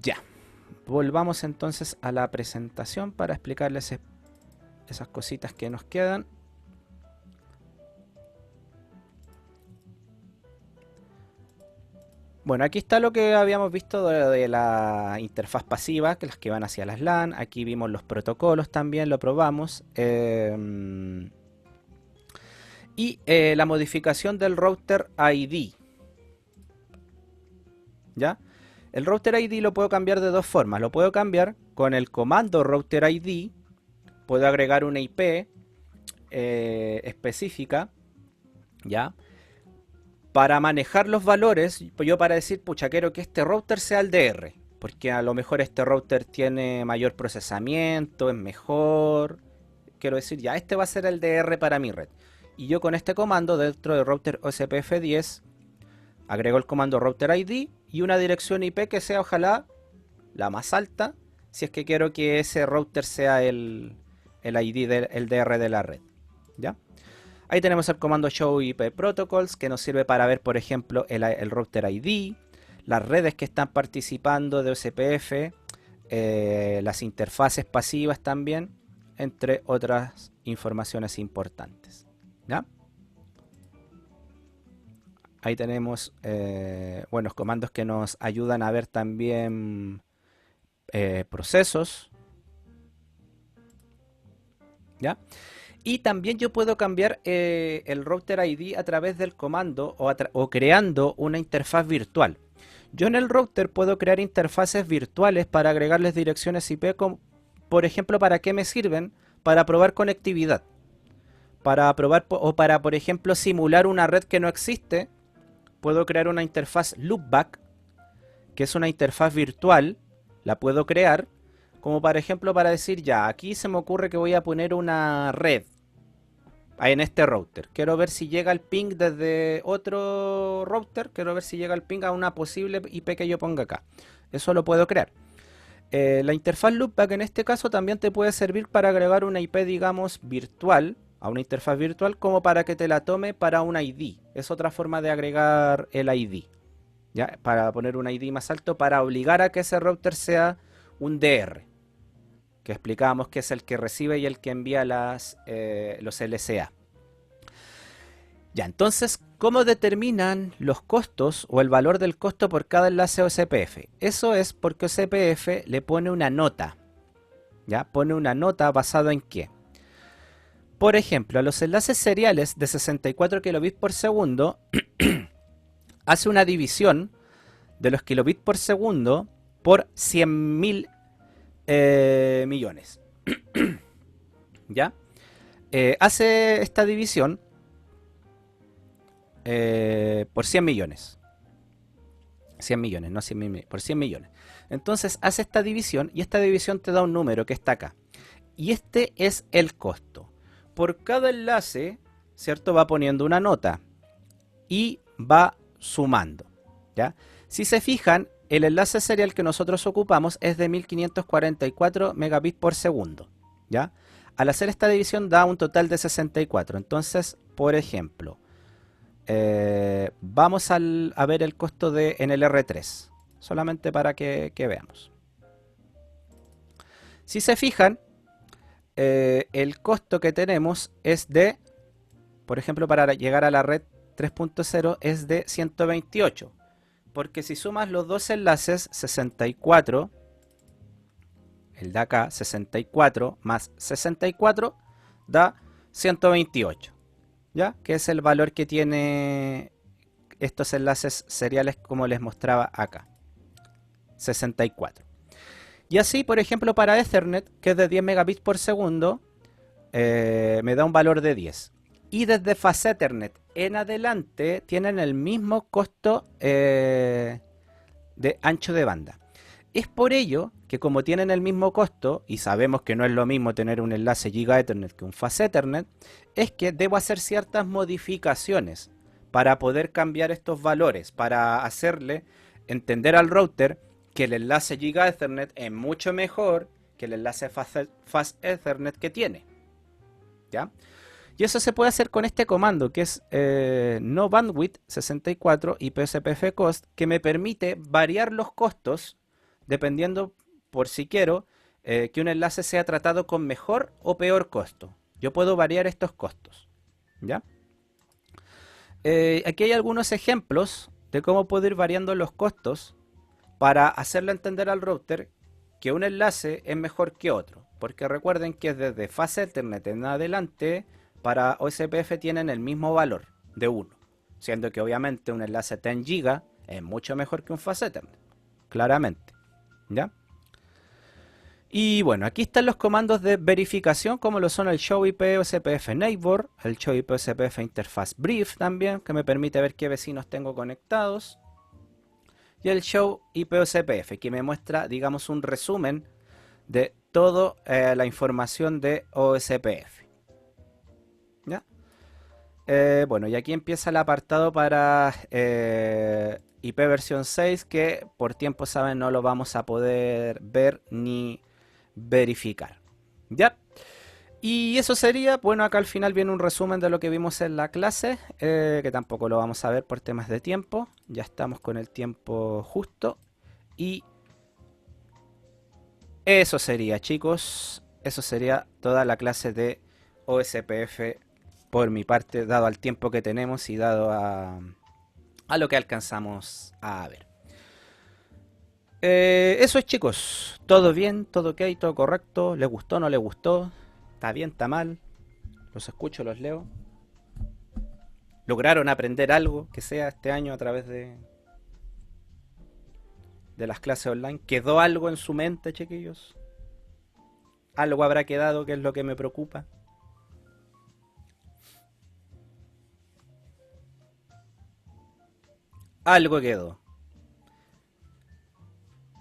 Ya, volvamos entonces a la presentación para explicarles esas cositas que nos quedan. Bueno, aquí está lo que habíamos visto de la interfaz pasiva, que las que van hacia las LAN. Aquí vimos los protocolos también, lo probamos. Y la modificación del router ID. ¿Ya? El router ID lo puedo cambiar de dos formas. Lo puedo cambiar con el comando router ID. Puedo agregar una IP específica. ¿Ya? Para manejar los valores, yo para decir, pucha, quiero que este router sea el DR, porque a lo mejor este router tiene mayor procesamiento, es mejor. Quiero decir, ya, este va a ser el DR para mi red. Y yo con este comando, dentro del router OSPF10, agrego el comando router ID y una dirección IP que sea, ojalá, la más alta, si es que quiero que ese router sea el ID, el DR de la red. ¿Ya? Ahí tenemos el comando Show IP Protocols, que nos sirve para ver, por ejemplo, el router ID, las redes que están participando de OSPF, las interfaces pasivas también, entre otras informaciones importantes. ¿Ya? Ahí tenemos buenos comandos que nos ayudan a ver también procesos. ¿Ya? Y también yo puedo cambiar el router ID a través del comando o creando una interfaz virtual. Yo en el router puedo crear interfaces virtuales para agregarles direcciones IP, por ejemplo, ¿para qué me sirven? Para probar conectividad. Para probar o para, por ejemplo, simular una red que no existe, puedo crear una interfaz loopback, que es una interfaz virtual, la puedo crear, como por ejemplo para decir, ya, aquí se me ocurre que voy a poner una red en este router. Quiero ver si llega el ping desde otro router, quiero ver si llega el ping a una posible IP que yo ponga acá. Eso lo puedo crear. La interfaz loopback en este caso también te puede servir para agregar una IP, digamos, virtual, a una interfaz virtual, como para que te la tome para un ID. Es otra forma de agregar el ID. ¿Ya? Para poner un ID más alto, para obligar a que ese router sea un DR, que explicábamos que es el que recibe y el que envía los LCA. Ya, entonces, ¿cómo determinan los costos o el valor del costo por cada enlace OSPF? Eso es porque OSPF le pone una nota. ¿Ya? Pone una nota basada en qué. Por ejemplo, a los enlaces seriales de 64 kilobits por segundo hace una división de los kilobits por segundo por 100.000 millones. ¿Ya? Hace esta división por 100 millones. 100 millones, no 100 mil, por 100 millones. Entonces hace esta división y esta división te da un número que está acá. Y este es el costo. Por cada enlace, ¿cierto? Va poniendo una nota y va sumando. ¿Ya? Si se fijan, el enlace serial que nosotros ocupamos es de 1544 megabits por segundo. ¿Ya? Al hacer esta división da un total de 64. Entonces, por ejemplo, vamos a ver el costo en el R3. Solamente para que veamos. Si se fijan, el costo que tenemos es de, por ejemplo, para llegar a la red 3.0 es de 128. porque si sumas los dos enlaces, 64, el de acá, 64 más 64 da 128, ¿ya? Que es el valor que tiene estos enlaces seriales como les mostraba acá, 64. Y así, por ejemplo, para Ethernet, que es de 10 megabits por segundo, me da un valor de 10. Y desde Fast Ethernet en adelante tienen el mismo costo de ancho de banda. Es por ello que como tienen el mismo costo, y sabemos que no es lo mismo tener un enlace Giga Ethernet que un Fast Ethernet, es que debo hacer ciertas modificaciones para poder cambiar estos valores, para hacerle entender al router que el enlace Giga Ethernet es mucho mejor que el enlace Fast Ethernet que tiene. ¿Ya? Y eso se puede hacer con este comando que es no bandwidth 64 y PSPF cost, que me permite variar los costos dependiendo por si quiero que un enlace sea tratado con mejor o peor costo. Yo puedo variar estos costos. ¿Ya? Aquí hay algunos ejemplos de cómo puedo ir variando los costos para hacerle entender al router que un enlace es mejor que otro. Porque recuerden que desde Fast Ethernet en adelante para OSPF tienen el mismo valor de 1. Siendo que obviamente un enlace 10 GB es mucho mejor que un Fast Ethernet. Claramente. ¿Ya? Y bueno, aquí están los comandos de verificación, como lo son el Show IP OSPF Neighbor, el Show IP OSPF Interface Brief también, que me permite ver qué vecinos tengo conectados. Y el Show IP OSPF, que me muestra, digamos, un resumen de toda la información de OSPF. ¿Ya? Bueno, y aquí empieza el apartado para IP versión 6, que por tiempo, saben, no lo vamos a poder ver ni verificar. ¿Ya? Y eso sería, bueno, acá al final viene un resumen de lo que vimos en la clase, que tampoco lo vamos a ver por temas de tiempo. Ya estamos con el tiempo justo. Y eso sería, chicos, eso sería toda la clase de OSPF por mi parte, dado al tiempo que tenemos y dado a lo que alcanzamos a ver. Eso es, chicos, todo bien, todo ok, todo correcto, les gustó, no les gustó, está bien, está mal, los escucho, los leo. ¿Lograron aprender algo que sea este año a través de las clases online? ¿Quedó algo en su mente, chiquillos? ¿Algo habrá quedado, que es lo que me preocupa? Algo quedó.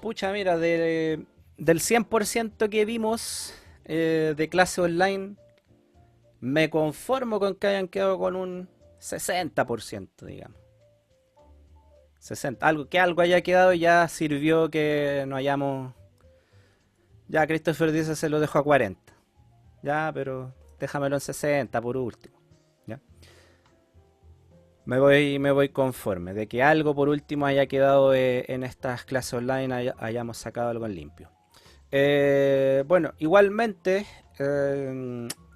Pucha, mira, del 100% que vimos de clase online, me conformo con que hayan quedado con un 60%, digamos. 60. Algo haya quedado ya sirvió, que no hayamos... Ya Christopher dice se lo dejo a 40. Ya, pero déjamelo en 60 por último. ¿Ya? Me voy conforme de que algo por último haya quedado en estas clases online, hayamos sacado algo en limpio. Bueno, igualmente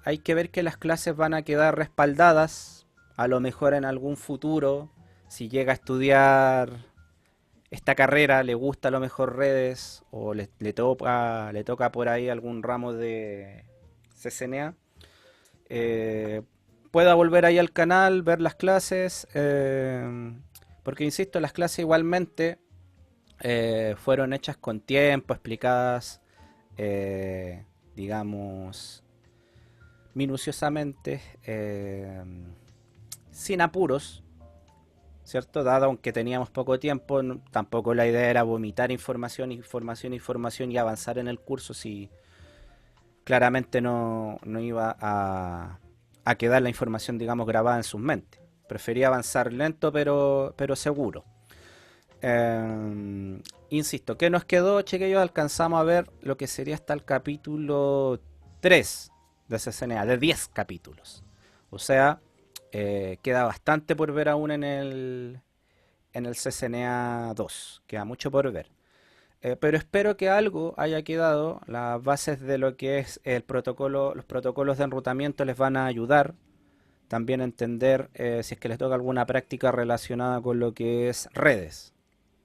hay que ver que las clases van a quedar respaldadas, a lo mejor en algún futuro, si llega a estudiar esta carrera, le gusta a lo mejor redes o le toca por ahí algún ramo de CCNA, eh, pueda volver ahí al canal, ver las clases, porque insisto, las clases igualmente fueron hechas con tiempo, explicadas, digamos, minuciosamente, sin apuros, ¿cierto? Dado aunque teníamos poco tiempo, tampoco la idea era vomitar información, información, información y avanzar en el curso si claramente no iba a quedar la información, digamos, grabada en sus mentes. Prefería avanzar lento pero seguro. Insisto, ¿qué nos quedó, chiquillos? Alcanzamos a ver lo que sería hasta el capítulo 3 de CCNA, de 10 capítulos. O sea, queda bastante por ver aún en el CCNA 2. Queda mucho por ver. Pero espero que algo haya quedado. Las bases de lo que es el protocolo, los protocolos de enrutamiento les van a ayudar. También a entender si es que les toca alguna práctica relacionada con lo que es redes.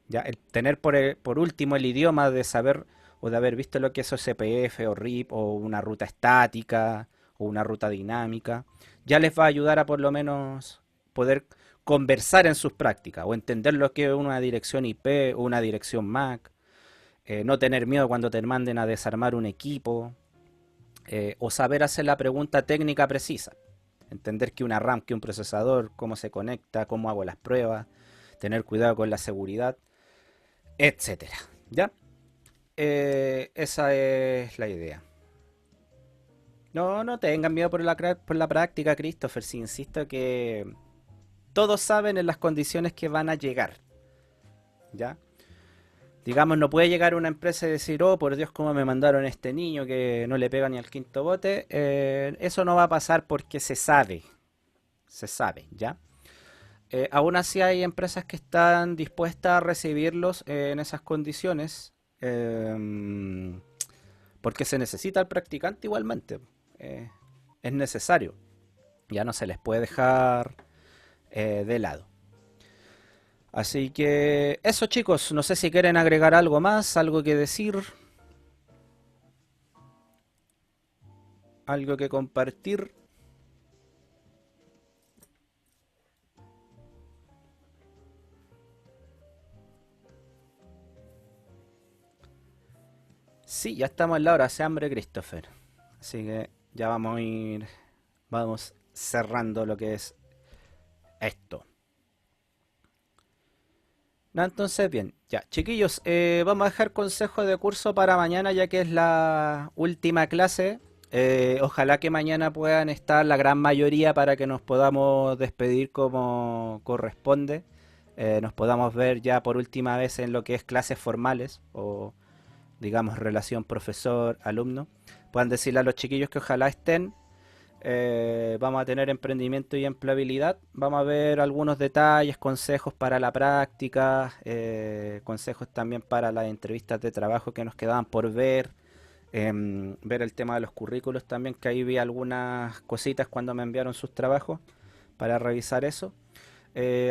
Ya, el tener por último el idioma de saber o de haber visto lo que es OCPF o RIP o una ruta estática o una ruta dinámica, ya les va a ayudar a por lo menos poder conversar en sus prácticas o entender lo que es una dirección IP o una dirección MAC, no tener miedo cuando te manden a desarmar un equipo, o saber hacer la pregunta técnica precisa, entender que una RAM, que un procesador, cómo se conecta, cómo hago las pruebas, tener cuidado con la seguridad, etcétera. ¿Ya? Esa es la idea. No, no tengan miedo por la práctica, Christopher. Si insisto que todos saben en las condiciones que van a llegar. ¿Ya? Digamos, no puede llegar una empresa y decir, oh, por Dios, cómo me mandaron este niño que no le pega ni al quinto bote. Eso no va a pasar porque se sabe, ¿ya? Aún así hay empresas que están dispuestas a recibirlos en esas condiciones, porque se necesita el practicante igualmente. Eh, es necesario, ya no se les puede dejar de lado. Así que eso chicos, no sé si quieren agregar algo más, algo que decir, algo que compartir. Sí, ya estamos en la hora, hace hambre Christopher. Así que ya vamos a ir, vamos cerrando lo que es esto. No, entonces, bien, ya, chiquillos, vamos a dejar consejo de curso para mañana ya que es la última clase. Ojalá que mañana puedan estar la gran mayoría para que nos podamos despedir como corresponde. Nos podamos ver ya por última vez en lo que es clases formales o digamos relación profesor-alumno. Puedan decirle a los chiquillos que ojalá estén. Vamos a tener emprendimiento y empleabilidad. Vamos a ver algunos detalles, consejos para la práctica, consejos también para las entrevistas de trabajo que nos quedaban por ver. Ver el tema de los currículos también, que ahí vi algunas cositas cuando me enviaron sus trabajos para revisar eso.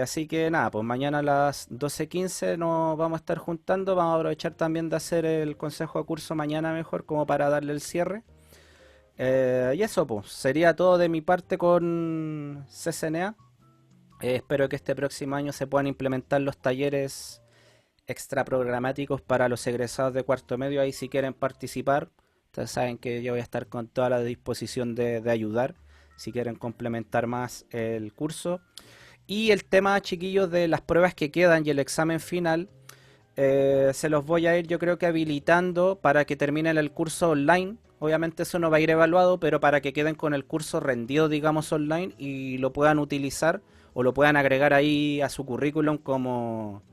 Así que nada, pues mañana a las 12:15 nos vamos a estar juntando. Vamos a aprovechar también de hacer el consejo de curso mañana mejor como para darle el cierre. Y eso, pues, sería todo de mi parte con CCNA. Espero que este próximo año se puedan implementar los talleres extra programáticos para los egresados de cuarto medio. Ahí si quieren participar, ustedes saben que yo voy a estar con toda la disposición de ayudar. Si quieren complementar más el curso. Y el tema, chiquillos, de las pruebas que quedan y el examen final, se los voy a ir yo creo que habilitando para que terminen el curso online. Obviamente eso no va a ir evaluado, pero para que queden con el curso rendido, digamos, online y lo puedan utilizar o lo puedan agregar ahí a su currículum como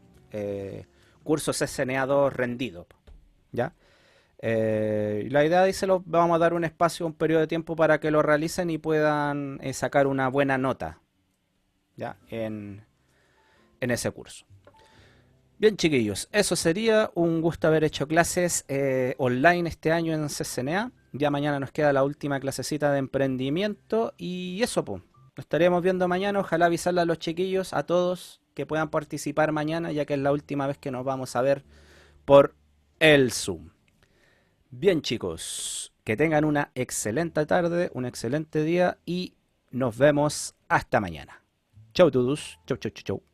curso CCNA 2 rendido. ¿Ya? La idea es que se los vamos a dar un espacio, un periodo de tiempo para que lo realicen y puedan sacar una buena nota, ¿ya? En ese curso. Bien, chiquillos, eso sería un gusto haber hecho clases online este año en CCNA. Ya mañana nos queda la última clasecita de emprendimiento y eso, pues. Nos estaríamos viendo mañana. Ojalá avisarle a los chiquillos, a todos, que puedan participar mañana, ya que es la última vez que nos vamos a ver por el Zoom. Bien, chicos, que tengan una excelente tarde, un excelente día y nos vemos hasta mañana. Chau, todos. Chau, chau, chau, chau.